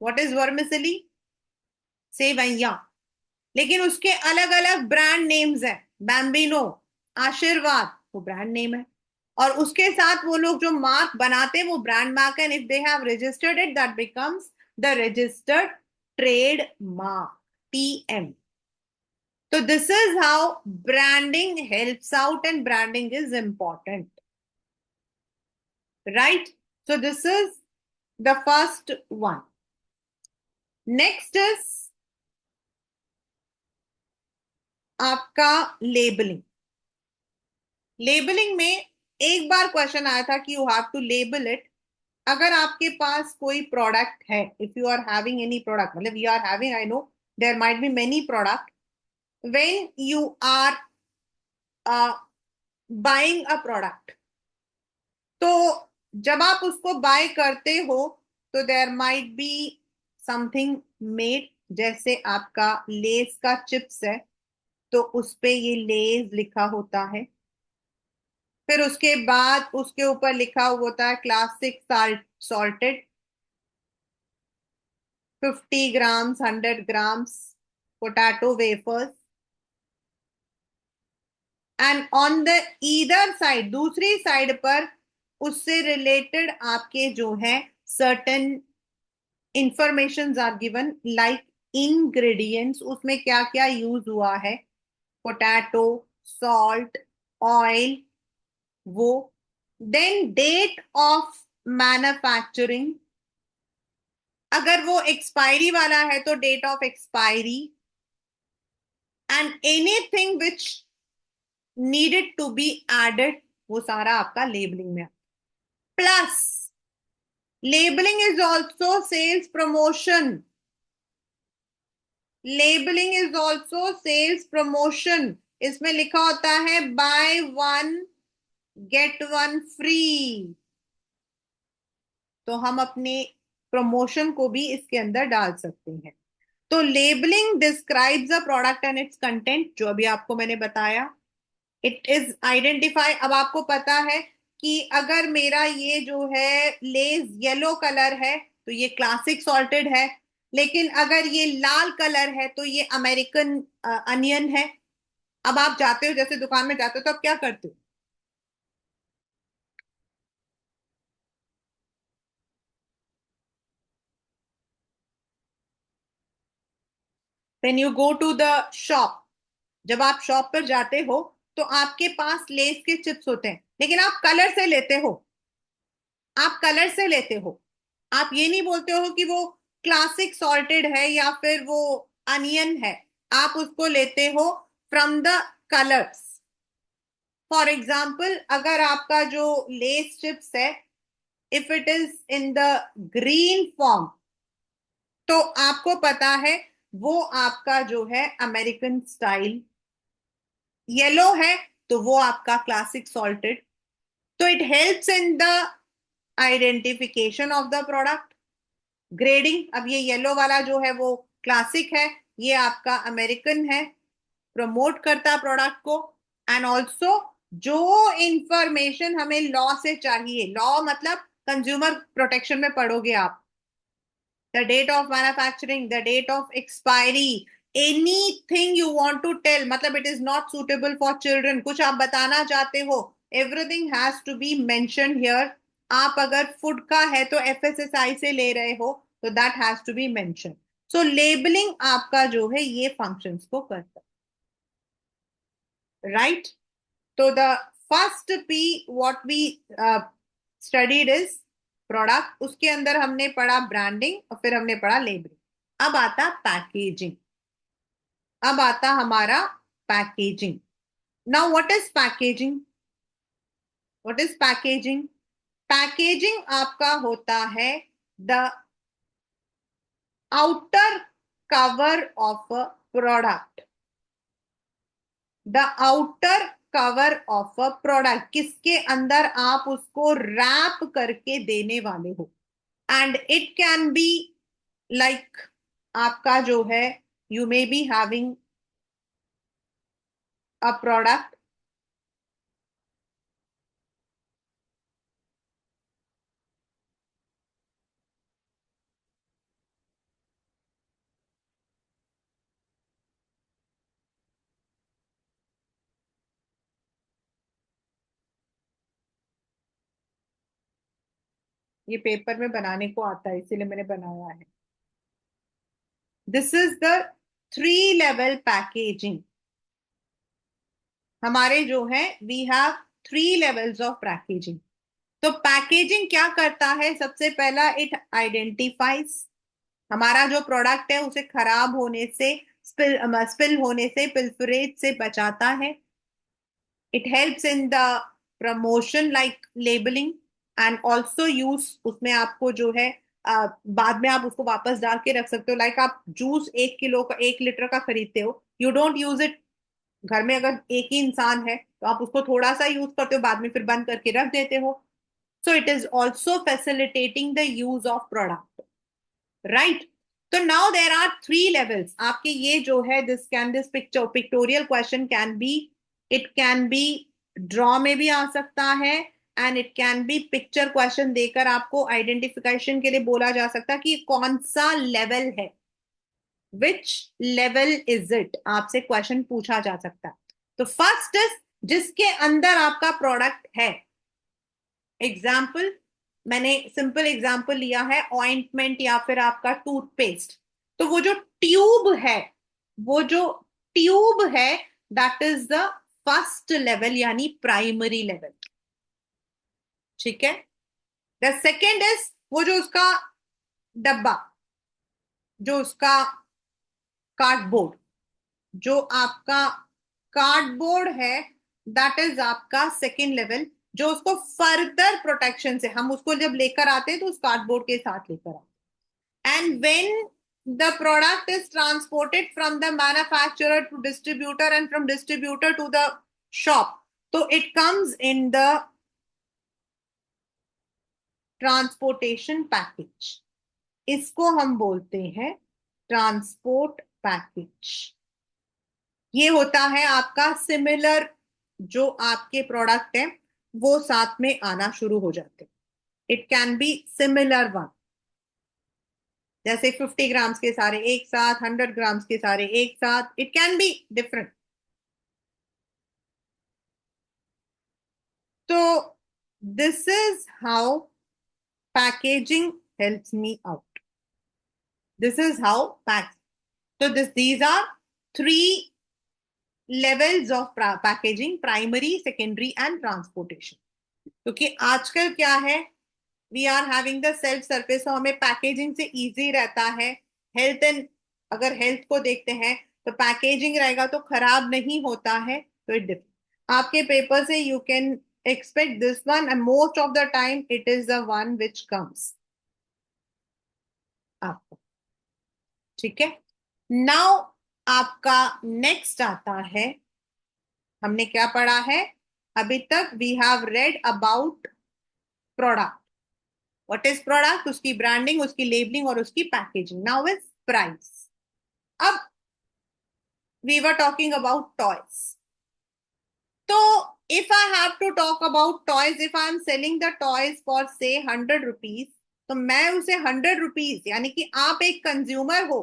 S1: What is vermicelli? Sevaiya. लेकिन उसके अलग अलग ब्रांड नेम्स हैं. बैम्बिनो, आशीर्वाद, वो ब्रांड नेम है. और उसके साथ वो लोग जो मार्क बनाते हैं वो ब्रांड मार्क है. If they have registered it, that becomes the registered trade mark, TM. So this is how branding helps out and branding is important. Right? So this is the first one. Next is आपका लेबलिंग. लेबलिंग में एक बार क्वेश्चन आया था कि you have to label it. अगर आपके पास कोई प्रोडक्ट है, if you are having any product, मतलब you are having, I know there might be many product, when you are buying a product, तो जब आप उसको बाय करते हो तो there might be something made. जैसे आपका लेस का चिप्स है तो उस पे ये लेस लिखा होता है. फिर उसके बाद उसके ऊपर लिखा हुआ होता है classic salted, 50 grams, 100 grams potato wafers. And on the either side, दूसरी साइड पर उससे रिलेटेड आपके जो है certain information are given, like ingredients, उसमें क्या क्या यूज हुआ है, पोटैटो, सॉल्ट, ऑयल, वो. Then date of manufacturing. अगर वो एक्सपायरी वाला है तो date of expiry. And anything which needed to be added, वो सारा आपका लेबलिंग में. Plus labeling is also sales promotion. Labeling is also sales promotion. इसमें लिखा होता है buy one get one free. तो हम अपने प्रमोशन को भी इसके अंदर डाल सकते हैं. तो labelling describes a product and it's content, जो अभी आपको मैंने बताया. It is identify. अब आपको पता है कि अगर मेरा ये जो है लेस येलो कलर है तो ये क्लासिक सॉल्टेड है, लेकिन अगर ये लाल कलर है तो ये अमेरिकन अनियन है. अब आप जाते हो, जैसे दुकान में जाते हो, तो आप क्या करते हो? When you go to the shop, जब आप शॉप पर जाते हो तो आपके पास लेस के चिप्स होते हैं, लेकिन आप कलर से लेते हो. आप कलर से लेते हो. आप ये नहीं बोलते हो कि वो क्लासिक सॉल्टेड है या फिर वो अनियन है. आप उसको लेते हो from the colours. For example, अगर आपका जो लेस चिप्स है, if it is in the green form, तो आपको पता है वो आपका जो है अमेरिकन स्टाइल. येलो है तो वो आपका क्लासिक सॉल्टेड. तो it helps in the identification of the product, grading, अब ये येलो वाला जो है वो क्लासिक है, ये आपका अमेरिकन है, प्रमोट करता प्रोडक्ट को। एंड ऑल्सो जो इंफॉर्मेशन हमें लॉ से चाहिए, लॉ मतलब कंज्यूमर प्रोटेक्शन में पढ़ोगे आप, the date of manufacturing, the date of expiry, anything you want to tell, मतलब it is not suitable for children, कुछ आप बताना चाहते हो, everything has to be mentioned here. आप अगर फूड का है तो FSSAI से ले रहे हो तो that has to be mentioned. So labeling आपका जो है ये functions को करता है, right? तो the first P what we studied is product, उसके अंदर हमने पढ़ा ब्रांडिंग और फिर हमने पढ़ा लेबलिंग। अब आता पैकेजिंग, अब आता हमारा packaging. Now what is packaging? What is packaging? Packaging आपका होता है the outer cover of a product, the outer cover of a product, किसके अंदर आप उसको रैप करके देने वाले हो। And it can be like आपका जो है, you may be having a product, ये पेपर में बनाने को आता है इसीलिए मैंने बनाया है। This is the 3 level packaging. हमारे जो है we have 3 levels of packaging. तो पैकेजिंग क्या करता है? सबसे पहला, इट आइडेंटिफाइज, हमारा जो प्रोडक्ट है उसे खराब होने से, स्पिल होने से, पिल्फरेट से बचाता है। It helps in the promotion like labelling and also use, उसमें आपको जो है बाद में आप उसको वापस डाल के रख सकते हो। लाइक आप जूस 1 किलो का, 1 लीटर का खरीदते हो, यू डोंट यूज इट, घर में अगर एक ही इंसान है तो आप उसको थोड़ा सा यूज करते हो, बाद में फिर बंद करके रख देते हो। सो it is also facilitating the use of product, right? तो नाउ देर आर 3 लेवल्स आपके, ये जो है this can, this picture pictorial question can be, it can B draw में भी आ सकता है, and it can B picture question देकर आपको आइडेंटिफिकेशन के लिए बोला जा सकता है कि कौन सा लेवल है, विच लेवल इज इट, आपसे क्वेश्चन पूछा जा सकता है। तो फर्स्ट इज जिसके अंदर आपका प्रोडक्ट है। एग्जाम्पल, मैंने सिंपल एग्जाम्पल लिया है ऑइंटमेंट या फिर आपका टूथपेस्ट। तो वो जो ट्यूब है, वो जो ट्यूब है, that is the first level यानी प्राइमरी लेवल, ठीक है? द सेकेंड इज वो जो उसका डब्बा, जो उसका कार्डबोर्ड, जो आपका कार्डबोर्ड है, दैट इज आपका सेकेंड लेवल, जो उसको फर्दर प्रोटेक्शन से हम उसको जब लेकर आते हैं तो उस कार्डबोर्ड के साथ लेकर आते हैं। And when the product is transported from the manufacturer to distributor and from distributor to the shop, so it comes in the transportation package, इसको हम बोलते हैं ट्रांसपोर्ट पैकेज। ये होता है आपका सिमिलर, जो आपके प्रोडक्ट है वो साथ में आना शुरू हो जाते हैं। It can be similar one, जैसे 50 ग्राम्स के सारे एक साथ, 100 ग्राम्स के सारे एक साथ, इट कैन बी डिफरेंट। तो this is how packaging helps me out, this is how pack. तो these are 3 levels of packaging, primary, secondary and transportation. क्योंकि आजकल क्या है, we are having the self service, तो हमें पैकेजिंग से इजी रहता है। हेल्थ एंड, अगर हेल्थ को देखते हैं तो पैकेजिंग रहेगा तो खराब नहीं होता है, तो इट डिफरेंट। आपके पेपर से you can expect this one and most of the time it is the one which comes आपको, ठीक है? नाउ आपका नेक्स्ट आता है, हमने क्या पढ़ा है अभी तक? We have read about product, what is product, उसकी ब्रांडिंग, उसकी लेबलिंग और उसकी पैकेजिंग। Now is price. अब we were talking about toys, तो if I have to talk about toys, if I am selling the toys for say 100 rupees, तो मैं उसे 100 rupees, यानी कि आप एक कंज्यूमर हो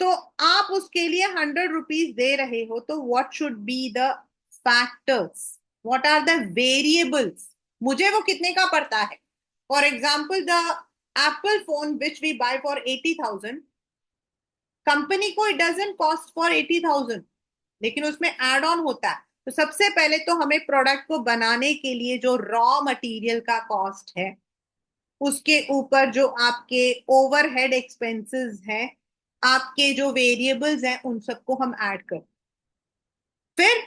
S1: तो आप उसके लिए 100 rupees दे रहे हो, तो what should be the factors, what are the variables, मुझे वो कितने का पड़ता है। For example the Apple phone which we buy for 80,000, company को इट डजंट कॉस्ट फॉर 80,000, लेकिन उसमें एड ऑन होता है। तो सबसे पहले तो हमें प्रोडक्ट को बनाने के लिए जो रॉ मटेरियल का कॉस्ट है, उसके ऊपर जो आपके ओवरहेड एक्सपेंसेस हैं, आपके जो वेरिएबल्स हैं, उन सबको हम ऐड कर। फिर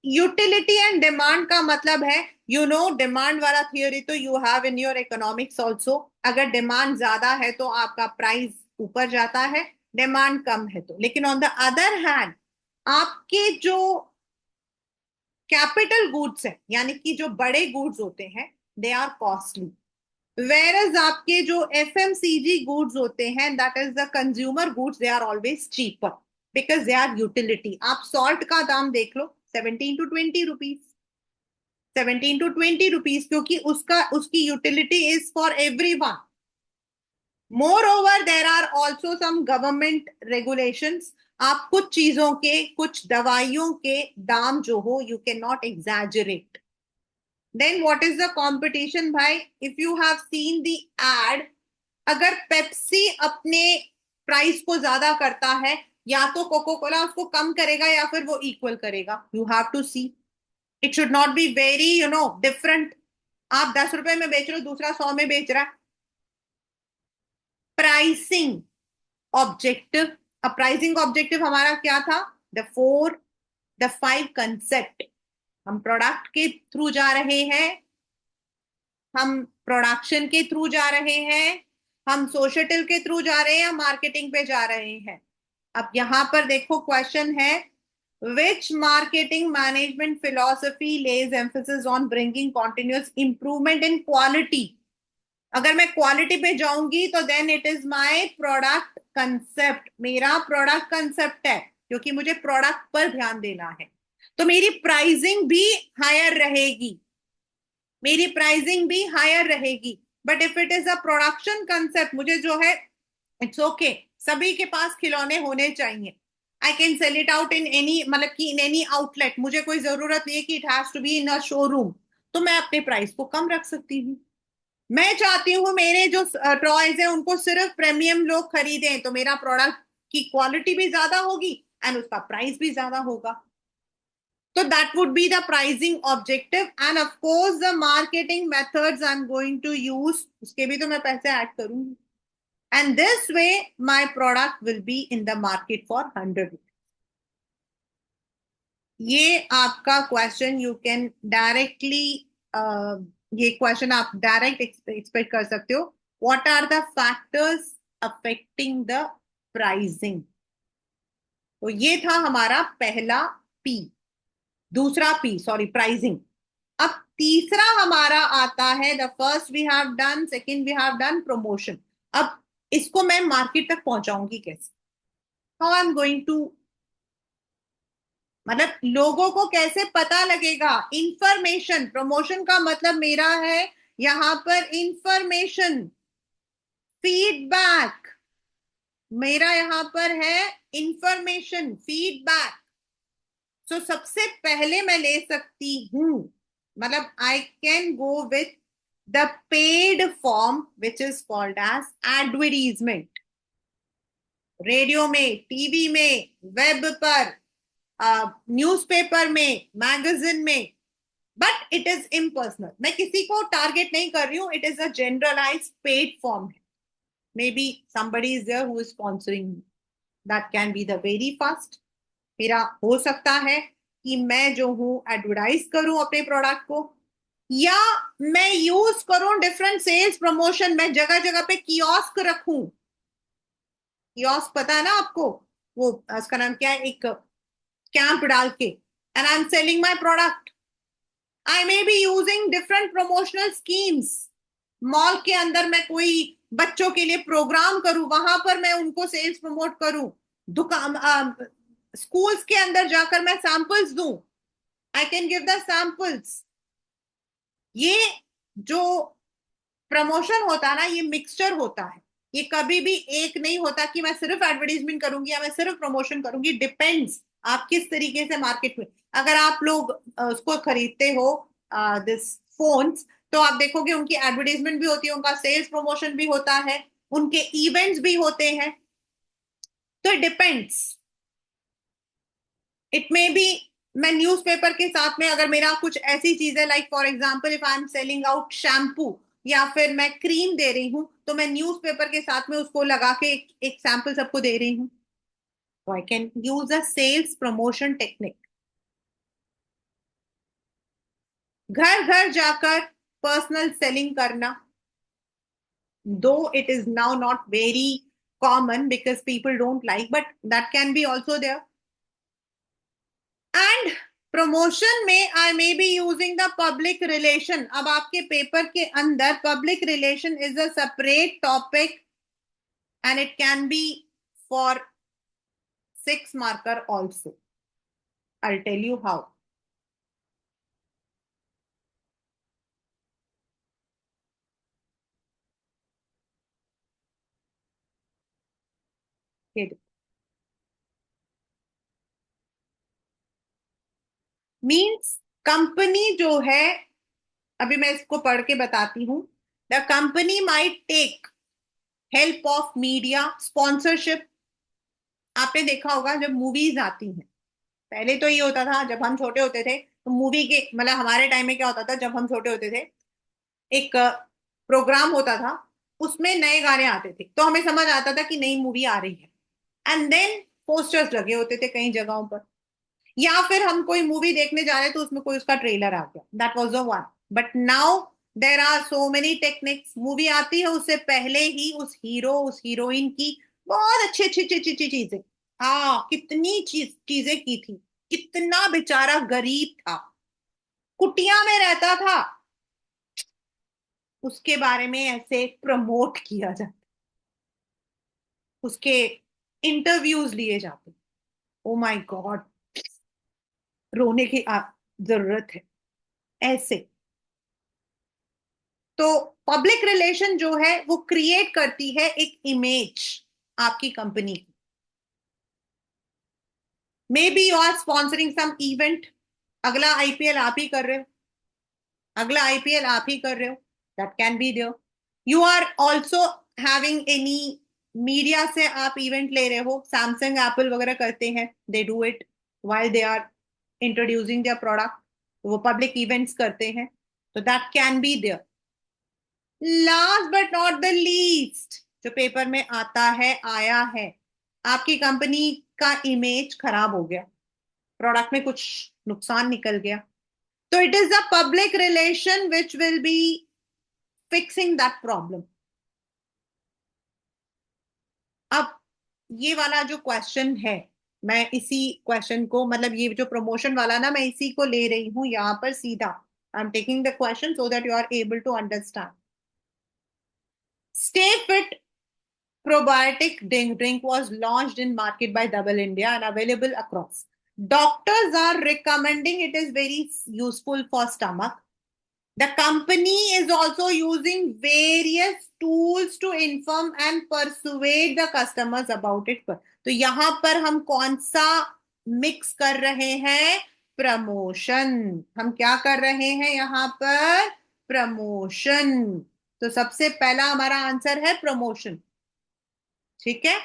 S1: यूटिलिटी एंड डिमांड का मतलब है, डिमांड वाला थियोरी तो you have in your economics also. अगर डिमांड ज्यादा है तो आपका प्राइस ऊपर जाता है, डिमांड कम है तो। लेकिन ऑन द अदर हैंड आपके जो कैपिटल गुड्स है, यानी कि जो बड़े गुड्स होते हैं, दे आर कॉस्टली, वेरएज आपके जो एफएमसीजी गुड्स होते हैं, that is the consumer goods, they are always cheaper because they are utility. आप सॉल्ट का दाम देख लो, 17 to 20 रुपीज, 17 to 20 रुपीज, क्योंकि उसकी utility is for every one. Moreover there are also some government regulations. आप कुछ चीजों के, कुछ दवाइयों के दाम जो हो, you can not exaggerate. Then what is the competition भाई, if you have seen the ad, अगर पेप्सी अपने प्राइस को ज्यादा करता है, या तो कोको कोला उसको कम करेगा या फिर वो इक्वल करेगा। You have to see, it should not be very different. आप 10 रुपए में बेच रहे हो, दूसरा 100 में बेच रहा है। प्राइसिंग ऑब्जेक्टिव, अब प्राइसिंग ऑब्जेक्टिव हमारा क्या था, द 5 कंसेप्ट। हम प्रोडक्ट के थ्रू जा रहे हैं, हम प्रोडक्शन के थ्रू जा रहे हैं, हम सोशल के थ्रू जा रहे हैं, हम मार्केटिंग पे जा रहे हैं। अब यहां पर देखो क्वेश्चन है, which marketing management philosophy lays emphasis on bringing continuous improvement in quality. अगर मैं क्वालिटी पे जाऊंगी तो then it is my product concept, मेरा प्रोडक्ट कंसेप्ट है, क्योंकि मुझे प्रोडक्ट पर ध्यान देना है। तो मेरी प्राइसिंग भी हायर रहेगी, मेरी प्राइसिंग भी हायर रहेगी। But if it is a production concept, मुझे जो है, इट्स ओके, सभी के पास खिलौने होने चाहिए। I can sell it out in any, मतलब कि इन एनी आउटलेट, मुझे कोई जरूरत नहीं है कि it has to be in a showroom. तो मैं अपने प्राइस को कम रख सकती हूँ। मैं चाहती हूँ मेरे जो टॉयज हैं उनको सिर्फ प्रीमियम लोग खरीदें, तो मेरा प्रोडक्ट की क्वालिटी भी ज्यादा होगी एंड उसका प्राइस भी ज्यादा होगा। So that would be the pricing objective, and of course the marketing methods I'm going to use, उसके भी तो मैं पैसे ऐड करूंगी, and this way my product will be in the market for 100 rupees. ये आपका क्वेश्चन यू कैन डायरेक्टली, ये क्वेश्चन आप डायरेक्ट एक्सपेक्ट कर सकते हो। What are the factors affecting the pricing. तो ये था हमारा पहला पी, दूसरा पी सॉरी प्राइसिंग। अब तीसरा हमारा आता है, the first we have done, second we have done promotion. अब इसको मैं मार्केट तक पहुंचाऊंगी कैसे, how I am going to, मतलब लोगों को कैसे पता लगेगा, इंफॉर्मेशन। प्रमोशन का मतलब मेरा है यहां पर इंफॉर्मेशन, फीडबैक, मेरा यहां पर है इंफॉर्मेशन, फीडबैक। सो सबसे पहले मैं ले सकती हूं, मतलब I can go with the paid form which is called as advertisement. Radio में, टीवी में, वेब पर, न्यूज़पेपर में, मैगजीन में, बट इट इज इम्पर्सनल। मैं किसी को टारगेट नहीं कर रही हूं, it is a generalize paid form है। Maybe somebody is there who is sponsoring me, that can be the very first। मेरा हो सकता है कि मैं जो हूं एडवर्टाइज करूं अपने प्रोडक्ट को, या मैं यूज करूं डिफरेंट सेल्स प्रमोशन, मैं जगह जगह पे कियोस्क रखूं। कियोस्क पता है ना आपको, वो उसका नाम क्या है, एक कैंप डाल के, and I am selling my product. I may be using different promotional schemes, mall के अंदर मैं कोई बच्चों के लिए प्रोग्राम करूं, वहां पर मैं उनको सेल्स प्रमोट करूं, दुकान स्कूल्स के अंदर जाकर मैं सैंपल्स दूं, I can give the samples. ये जो प्रमोशन होता है ना, ये मिक्सचर होता है। ये कभी भी एक नहीं होता कि मैं सिर्फ एडवर्टीजमेंट करूंगी या मैं सिर्फ प्रमोशन करूंगी। डिपेंड्स आप किस तरीके से मार्केट में, अगर आप लोग उसको खरीदते हो दिस फोन्स, तो आप देखोगे उनकी एडवर्टीजमेंट भी होती है, उनका सेल्स प्रमोशन भी होता है, उनके इवेंट्स भी होते हैं। तो it depends, it may be मैं न्यूज़पेपर के साथ में अगर मेरा कुछ ऐसी चीज है, like for example if I am selling out shampoo या फिर मैं क्रीम दे रही हूं, तो मैं न्यूज़पेपर के साथ में उसको लगा के एक सैंपल सबको दे रही हूँ। तो I can use a sales promotion technique. घर घर जाकर पर्सनल सेलिंग करना, though it is now not very common because people don't like, but that can be also there. And promotion में I may be using the public relation. अब आपके पेपर के अंदर public relation is a separate topic and it can be for 6 marker also. I'll tell you how. Means company जो है, अभी मैं इसको पढ़ के बताती हूँ। The company might take help of media sponsorship. आपने देखा होगा जब मूवीज आती हैं, पहले तो ये होता था जब हम छोटे होते थे, तो मूवी के मतलब हमारे टाइम में क्या होता था, जब हम छोटे होते थे एक प्रोग्राम होता था, उसमें नए गाने आते थे तो हमें समझ आता था कि नई मूवी आ रही है। एंड देन पोस्टर्स लगे होते थे कई जगहों पर, या फिर हम कोई मूवी देखने जा रहे तो उसमें कोई उसका ट्रेलर आ गया, that was the one. But now there are so many techniques. Movie आती है उससे पहले ही उस हीरो उस हीरोइन की बहुत अच्छी अच्छी अच्छी अच्छी चीजें, हाँ कितनी चीजें की थी, कितना बेचारा गरीब था, कुटिया में रहता था, उसके बारे में ऐसे प्रमोट किया जाता, उसके इंटरव्यूज लिए जाते। ओ माय गॉड, रोने की जरूरत है ऐसे। तो पब्लिक रिलेशन जो है वो क्रिएट करती है एक इमेज आपकी कंपनी की। May be you are sponsoring some event, अगला आईपीएल आप ही कर रहे हो, अगला आईपीएल आप ही कर रहे हो, that can be there. You are also having any media से आप इवेंट ले रहे हो, सैमसंग एप्पल वगैरह करते हैं, they do it while they are introducing their product, तो वो पब्लिक इवेंट्स करते हैं, तो that can be there. Last but not the least, जो पेपर में आता है आया है, आपकी कंपनी का इमेज खराब हो गया, प्रोडक्ट में कुछ नुकसान निकल गया, तो it is the public relation which will be fixing that problem. अब ये वाला जो क्वेश्चन है, मैं इसी क्वेश्चन को मतलब ये जो प्रमोशन वाला ना, मैं इसी को ले रही हूं यहां पर सीधा। I am taking the question so that you are able to understand. Stay fit probiotic drink was launched in market by Double India and available across. Doctors are recommending it is very useful for stomach. The company is also using various tools to inform and persuade the customers about it. तो यहां पर हम कौन सा मिक्स कर रहे हैं? प्रमोशन। हम क्या कर रहे हैं यहां पर? प्रमोशन। तो सबसे पहला हमारा आंसर है प्रमोशन, ठीक है।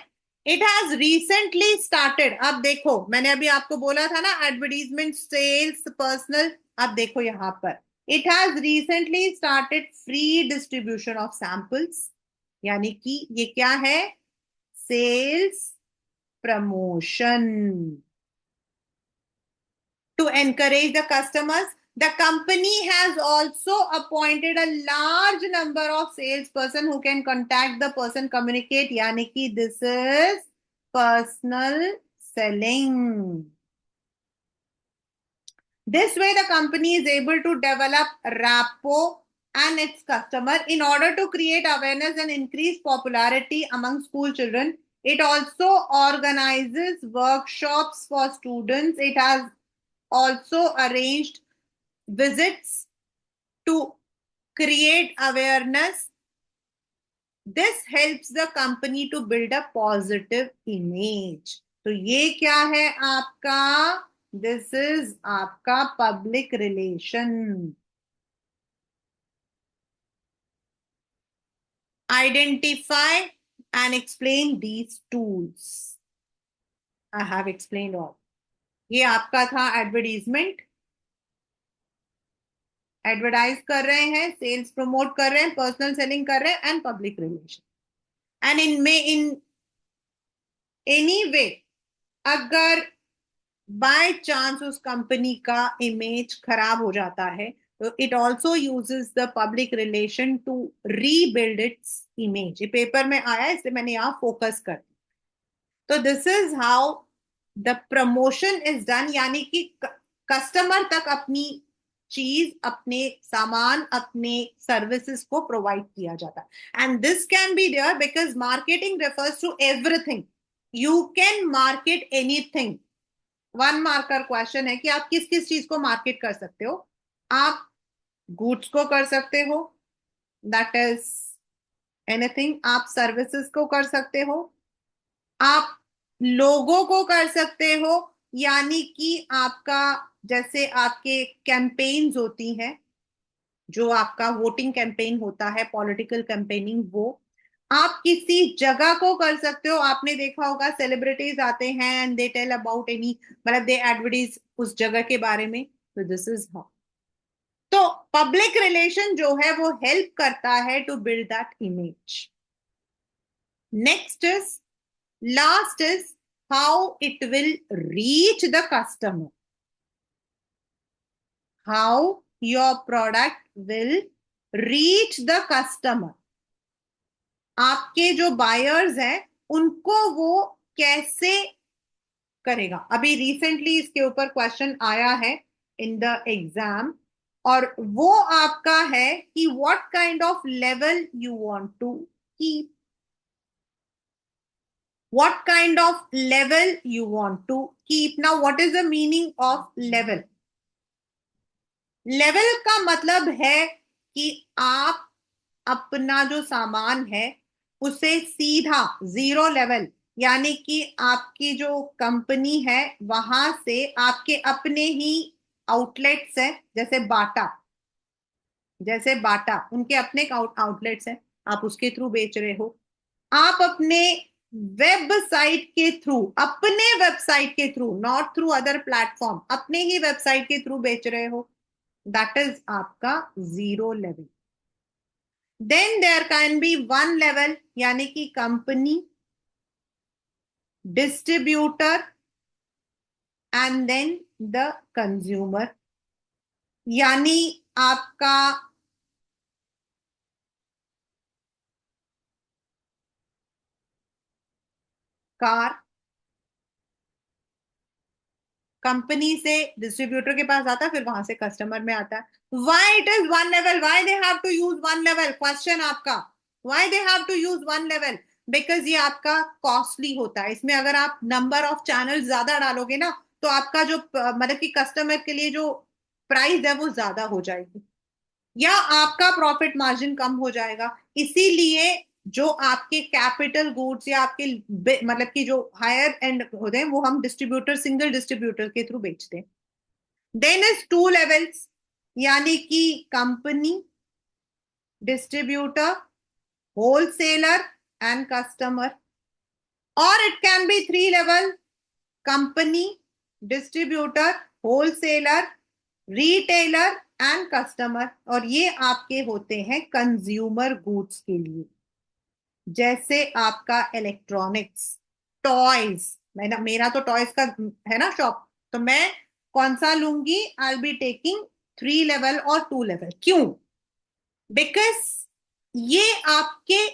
S1: इट हैज रिसेंटली स्टार्टेड, अब देखो मैंने अभी आपको बोला था ना एडवर्टीजमेंट सेल्स पर्सनल, अब देखो यहां पर it has recently started free distribution of samples, यानी कि ये क्या है? Sales promotion. To encourage the customers, the company has also appointed a large number of salesperson who can contact the person, communicate, यानी कि this is personal selling. This way the company is able to develop rapport and its customer. In order to create awareness and increase popularity among school children, it also organizes workshops for students. It has also arranged visits to create awareness. This helps the company to build a positive image. तो ये क्या है आपका? This is आपका public relation. Identify and explain these tools. I have explained all. ये आपका था एडवर्टीजमेंट, एडवर्टाइज कर रहे हैं, सेल्स प्रमोट कर रहे हैं, पर्सनल सेलिंग कर रहे हैं, एंड पब्लिक रिलेशन. एंड इनमें इन एनी वे अगर बाय चांस उस कंपनी का इमेज खराब हो जाता है, तो it also uses the public relation to rebuild its image. ये पेपर में आया, इसलिए मैंने यहां फोकस कर. तो this is how the promotion is done, यानी कि कस्टमर तक अपनी चीज, अपने सामान, अपने सर्विसेज को प्रोवाइड किया जाता है. And this can be there because marketing refers to everything. You can market anything. One marker question है कि आप किस किस चीज को मार्केट कर सकते हो. आप गुड्स को कर सकते हो, दैट इज एनीथिंग. आप सर्विसेज को कर सकते हो, आप लोगों को कर सकते हो, यानी कि आपका जैसे आपके कैंपेन्स होती हैं, जो आपका वोटिंग कैंपेन होता है, पॉलिटिकल कैंपेनिंग, वो आप किसी जगह को कर सकते हो. आपने देखा होगा सेलिब्रिटीज आते हैं and they tell about any, मतलब दे एडवर्टाइज उस जगह के बारे में. तो दिस इज हाउ. तो पब्लिक रिलेशन जो है वो हेल्प करता है to build that image. Next is, last is how it will reach the customer. How your product will reach the customer. आपके जो बायर्स हैं उनको वो कैसे करेगा. अभी रिसेंटली इसके ऊपर क्वेश्चन आया है इन द एग्जाम, और वो आपका है कि what kind of level you want to keep. What kind of level you want to keep. Now what is the meaning of level? Level का मतलब है कि आप अपना जो सामान है उसे सीधा जीरो लेवल, यानी कि आपकी जो कंपनी है वहां से आपके अपने ही आउटलेट्स हैं, जैसे बाटा उनके अपने आउटलेट्स हैं, आप उसके थ्रू बेच रहे हो. आप अपने वेबसाइट के थ्रू, अपने वेबसाइट के through, not through other platform, अपने ही वेबसाइट के थ्रू बेच रहे हो, दैट इज आपका zero level. Then there can be one level, यानी कि company, distributor and then the consumer. यानी आपका कार कंपनी से डिस्ट्रीब्यूटर के पास आता है, फिर वहां से कस्टमर में आता है. Why it is one level, why they have to use one level. Question आपका, why they have to use one level? Because ये आपका कॉस्टली होता है. इसमें अगर आप नंबर ऑफ चैनल ज्यादा डालोगे ना, तो आपका जो मतलब कि कस्टमर के लिए जो प्राइस है वो ज्यादा हो जाएगी, या आपका प्रॉफिट मार्जिन कम हो जाएगा. इसीलिए जो आपके कैपिटल गुड्स या आपके मतलब कि जो हायर एंड होते हैं वो हम डिस्ट्रीब्यूटर, सिंगल डिस्ट्रीब्यूटर के थ्रू बेचते हैं. देन इज टू लेवल्स, यानी कि company, distributor, wholesaler and customer. और it can be three level, company, distributor, wholesaler, retailer and customer. और ये आपके होते हैं कंज्यूमर गुड्स के लिए, जैसे आपका इलेक्ट्रॉनिक्स, टॉयज. मेरा तो टॉयज का है ना शॉप, तो मैं कौन सा लूंगी? I will be taking three level और टू लेवल. क्यों? बिकॉज ये आपके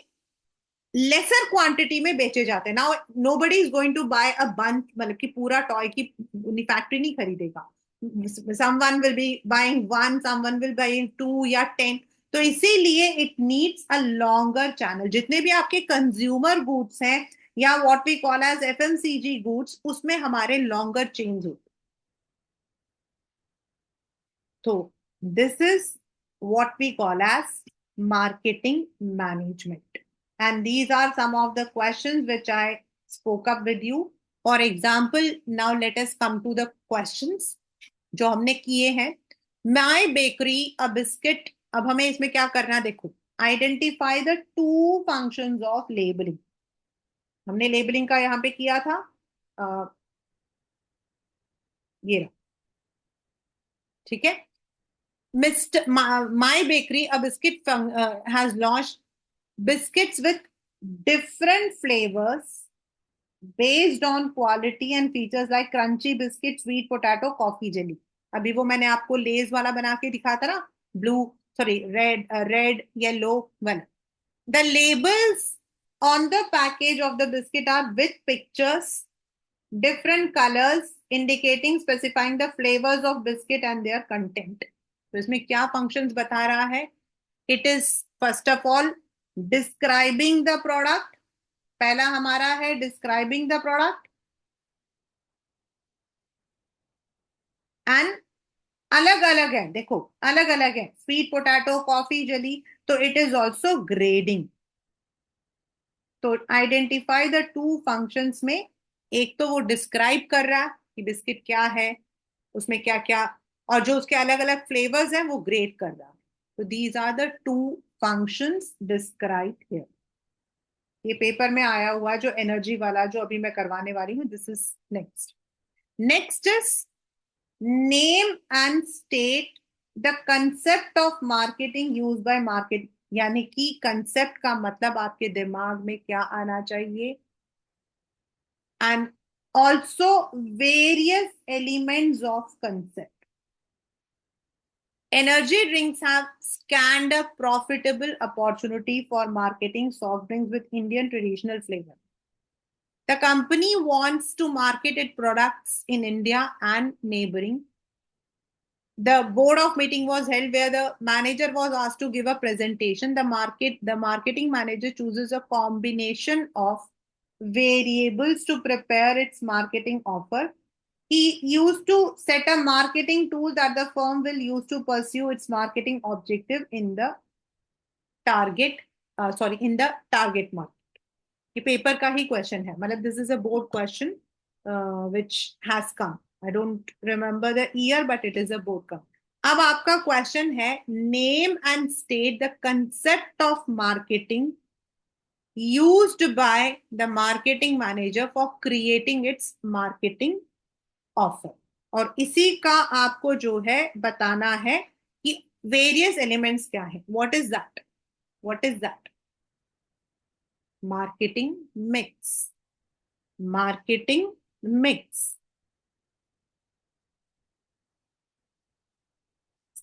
S1: लेसर क्वांटिटी में बेचे जाते हैं. Now nobody is going to buy a bunch, मतलब कि पूरा टॉय की फैक्ट्री नहीं खरीदेगा. someone will be buying one, someone will buying two या 10. तो इसीलिए it needs a longer channel. जितने भी आपके कंज्यूमर गुड्स हैं या what we call as FMCG goods, उसमें हमारे लॉन्गर चेन्स होते। So this is what we call as marketing management. And these are some of the questions which I spoke up with you. For example, now let us come to the questions जो हमने किए हैं। माई बेकरी अ बिस्किट, अब हमें इसमें क्या करना है देखो। Identify the two functions of labelling. हमने लेबलिंग का यहाँ पे किया था, ये रहा, ठीक है। Mr. My Bakery, a biscuit has launched biscuits with different flavors based on quality and features like crunchy biscuit, sweet potato, coffee jelly. अभी वो मैंने आपको लेज वाला बना के दिखा था ना, ब्लू, सॉरी रेड येलो वाला। The labels on the package of the biscuit are with pictures, different colors indicating specifying the flavors of biscuit and their content. तो इसमें क्या फंक्शंस बता रहा है? It is first of all describing the product. पहला हमारा है डिस्क्राइबिंग द प्रोडक्ट। एंड अलग अलग है, देखो अलग अलग है, स्वीट पोटैटो, कॉफी जली। तो इट इज ऑल्सो ग्रेडिंग। तो आइडेंटिफाई द टू फंक्शंस में, एक तो वो डिस्क्राइब कर रहा है कि बिस्किट क्या है, उसमें क्या क्या, और जो उसके अलग अलग फ्लेवर्स हैं वो ग्रेड कर रहा है। तो these are the two functions describe here. ये पेपर में आया हुआ जो एनर्जी वाला जो अभी मैं करवाने वाली हूँ, this is next. Next is name and state the concept of marketing use by market. यानी कि कंसेप्ट का मतलब आपके दिमाग में क्या आना चाहिए, and also various elements of concept. Energy drinks have scanned a profitable opportunity for marketing soft drinks with Indian traditional flavor. The company wants to market its products in India and neighboring. The board of meeting was held where the manager was asked to give a presentation. The marketing manager chooses a combination of variables to prepare its marketing offer. He used to set a marketing tool that the firm will use to pursue its marketing objective in the target, sorry, in the target market. ये पेपर का ही क्वेश्चन है, मतलब this is a board question which has come. I don't remember the year but it is a board का। अब आपका क्वेश्चन है name and state the concept of marketing used by the marketing manager for creating it's marketing offer. और इसी का आपको जो है बताना है कि वेरियस एलिमेंट्स क्या है। What is that? What is that? Marketing mix. Marketing mix.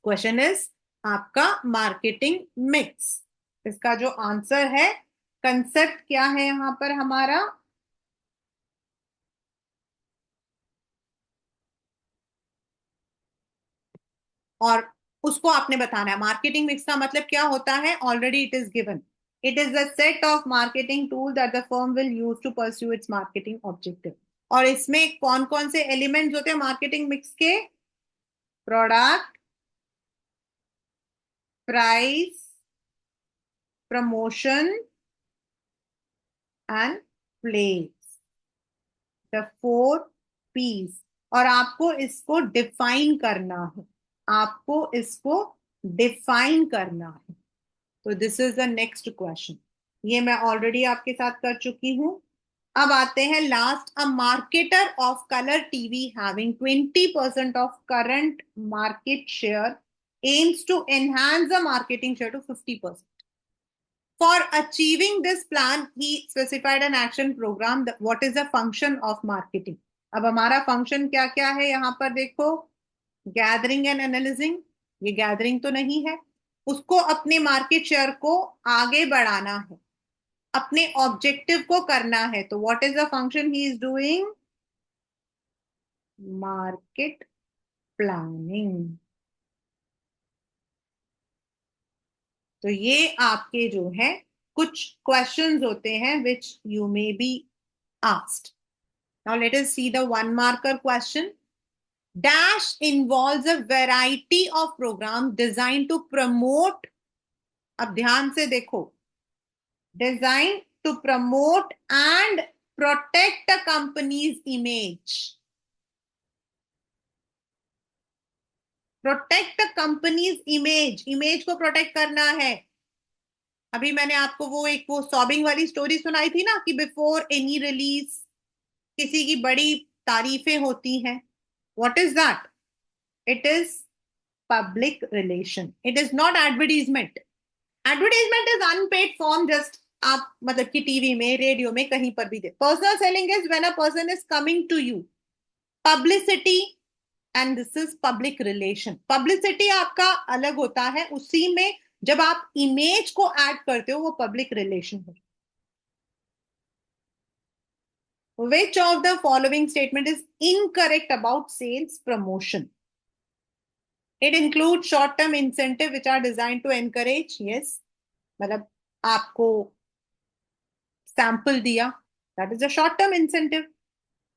S1: Question is आपका मार्केटिंग मिक्स। इसका जो आंसर है, कंसेप्ट क्या है यहां पर हमारा, और उसको आपने बताना है। मार्केटिंग मिक्स का मतलब क्या होता है, already it is given. It is the set of marketing tool that the firm will use to pursue its marketing objective. और इसमें कौन कौन से एलिमेंट्स होते हैं मार्केटिंग मिक्स के? Product, price, promotion and place, the four Ps. और आपको इसको डिफाइन करना है, आपको इसको डिफाइन करना है। तो this is the next question. ये मैं ऑलरेडी आपके साथ कर चुकी हूं। अब आते हैं last. A marketer of colour TV having 20% of current market share aims to enhance the marketing share to 50%. For achieving this plan, he specified an action program. What is the function of marketing? अब हमारा फंक्शन क्या क्या है यहाँ पर देखो। गैदरिंग एंड एनालिसिंग, ये गैदरिंग तो नहीं है, उसको अपने मार्केट शेयर को आगे बढ़ाना है, अपने ऑब्जेक्टिव को करना है। तो what is the function he is doing? Market planning. तो ये आपके जो है कुछ क्वेश्चंस होते हैं which you may be asked. Now let us see the one marker question. Dash involves a variety of programs designed to promote, अब ध्यान से देखो, designed to promote and protect a company's image. Protect companies image को प्रोटेक्ट करना है. अभी मैंने आपको वो सॉबिंग वाली स्टोरी सुनाई थी ना कि बिफोर एनी रिलीज किसी की बड़ी तारीफें होती हैं. What is that? It is public relation. It is not advertisement. Advertisement is unpaid form. Just आप मतलब कि टीवी में, रेडियो में, कहीं पर भी दे. Personal selling is when a person is coming to you. Publicity and this is public relation. Publicity आपका अलग होता है, उसी में जब आप इमेज को ऐड करते हो वो पब्लिक रिलेशन हो. Which of the following statement is incorrect about sales promotion? It includes short-term incentive which are designed to encourage. Yes, मतलब आपको सैंपल दिया, that is a short-term incentive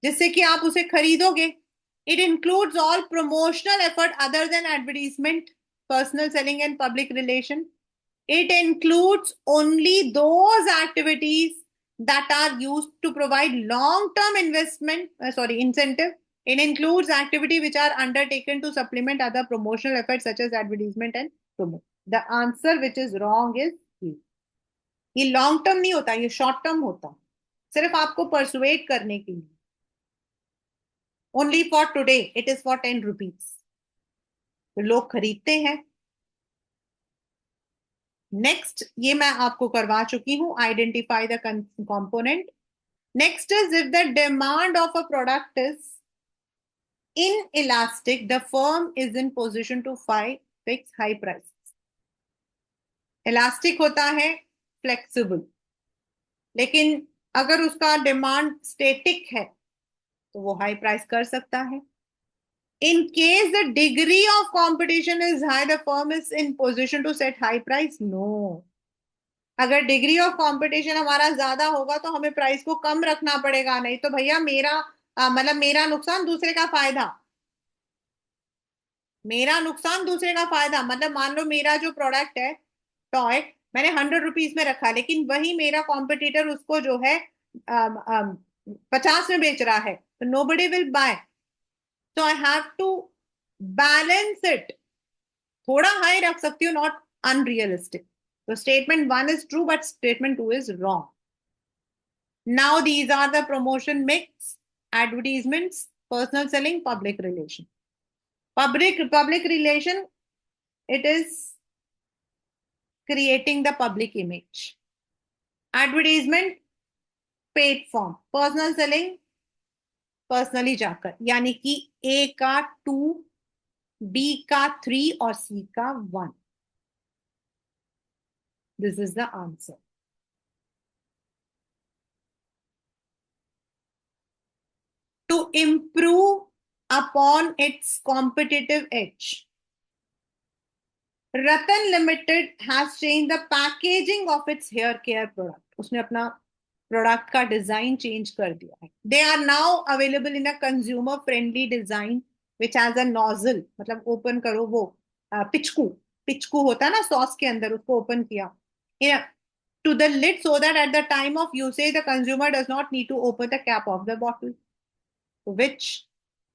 S1: जिससे कि आप उसे खरीदोगे. It includes all promotional effort other than advertisement, personal selling and public relation. It includes only those activities that are used to provide long-term incentive. It includes activity which are undertaken to supplement other promotional efforts such as advertisement and promote. The answer which is wrong is C. ये लॉन्ग टर्म नहीं होता, ये शॉर्ट टर्म होता, सिर्फ आपको परसुएट करने के लिए. Only for today it is for 10 rupees. तो लोग खरीदते हैं. नेक्स्ट ये मैं आपको करवा चुकी हूं. Identify the component. Next is if the demand of a product is inelastic, the firm is in position to fix high prices. Elastic होता है फ्लेक्सिबल, लेकिन अगर उसका डिमांड स्टेटिक है तो वो हाई प्राइस कर सकता है. In case the degree of competition is high, the firm is in position to set high price. No. अगर डिग्री ऑफ कंपटीशन हमारा ज्यादा होगा तो हमें प्राइस को कम रखना पड़ेगा. नहीं तो भैया मतलब मेरा नुकसान दूसरे का फायदा. मेरा नुकसान दूसरे का फायदा मतलब मान लो मेरा जो प्रोडक्ट है टॉय मैंने 100 रुपीज में रखा, लेकिन वही मेरा कॉम्पिटिटर उसको जो है 50 में बेच रहा है, तो nobody will buy. So I have to balance it. थोड़ा हाई रख सकती हूँ, not unrealistic. So statement 1 is true, but statement 2 is wrong. Now these are the promotion mix, advertisements, personal selling, public relation. Public relation, it is creating the public image. Advertisement, paid form. Personal selling, personally जाकर, यानी कि ए का 2, बी का 3 और सी का 1. This is the answer. To improve upon its competitive edge, Ratan limited has change the packaging of its hair care product. उसने अपना प्रोडक्ट का डिजाइन चेंज कर दिया है. They are now available in a consumer friendly design which has a nozzle. मतलब ओपन करो वो पिचकू पिचकू होता है ना सॉस के अंदर, उसको ओपन किया to the lid so that at the time of usage the consumer does not need to open the cap of the bottle. Which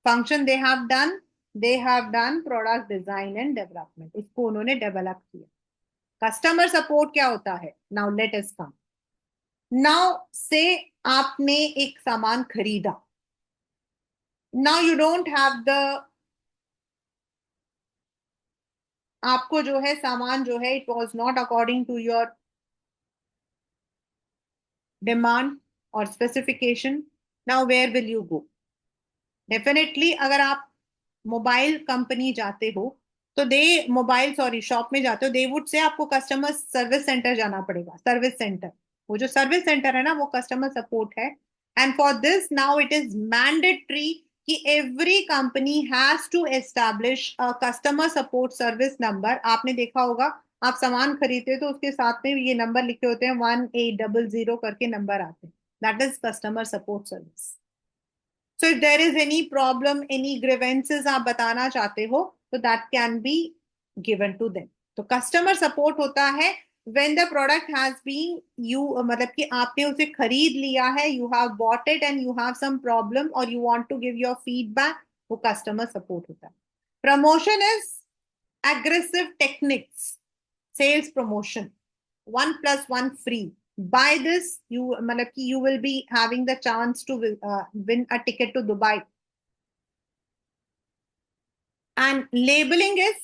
S1: function they have done? They have done product design and development. इसको उन्होंने डेवलप किया. कस्टमर सपोर्ट क्या होता है? Now let us come. Now say आपने एक सामान खरीदा. Now you don't have the, आपको जो है सामान जो है it was not according to your demand और specification. Now where will you go? Definitely अगर आप मोबाइल कंपनी जाते हो तो शॉप में जाते हो, दे वुड से आपको कस्टमर सर्विस सेंटर जाना पड़ेगा. सर्विस सेंटर, वो जो सर्विस सेंटर है ना वो कस्टमर सपोर्ट है. And for this now it is mandatory कि every company has to establish a customer support service number. आपने देखा होगा आप सामान खरीदते हो तो उसके साथ में ये नंबर लिखे होते हैं, 1800 करके नंबर आते हैं, that is customer support service. So if there is any problem, any grievances आप बताना चाहते हो, तो that can be given to them. तो कस्टमर सपोर्ट होता है when the product has been you, मतलब कि आपने उसे खरीद लिया है, you have bought it and you have some problem or you want to give your feedback, वो कस्टमर सपोर्ट होता है। Promotion is aggressive techniques, sales promotion, 1+1 free. By this you, मतलब कि you will be having the chance to win a ticket to Dubai. And labelling is,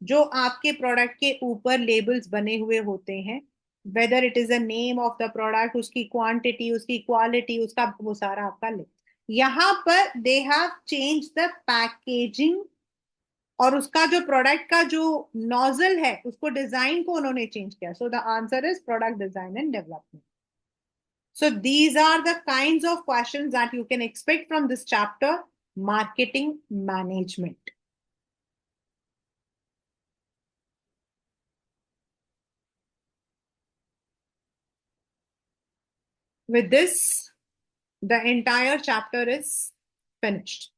S1: जो आपके प्रोडक्ट के ऊपर लेबल्स बने हुए होते हैं, whether it is a name of the product, उसकी क्वांटिटी, उसकी क्वालिटी, उसका वो सारा आपका लिख। यहाँ पर they have change the packaging, और उसका जो प्रोडक्ट का जो नोजल है उसको डिजाइन को उन्होंने चेंज किया। So the answer is product design and development. So these are the kinds of questions that you can expect from this chapter, marketing management. With this, the entire chapter is finished.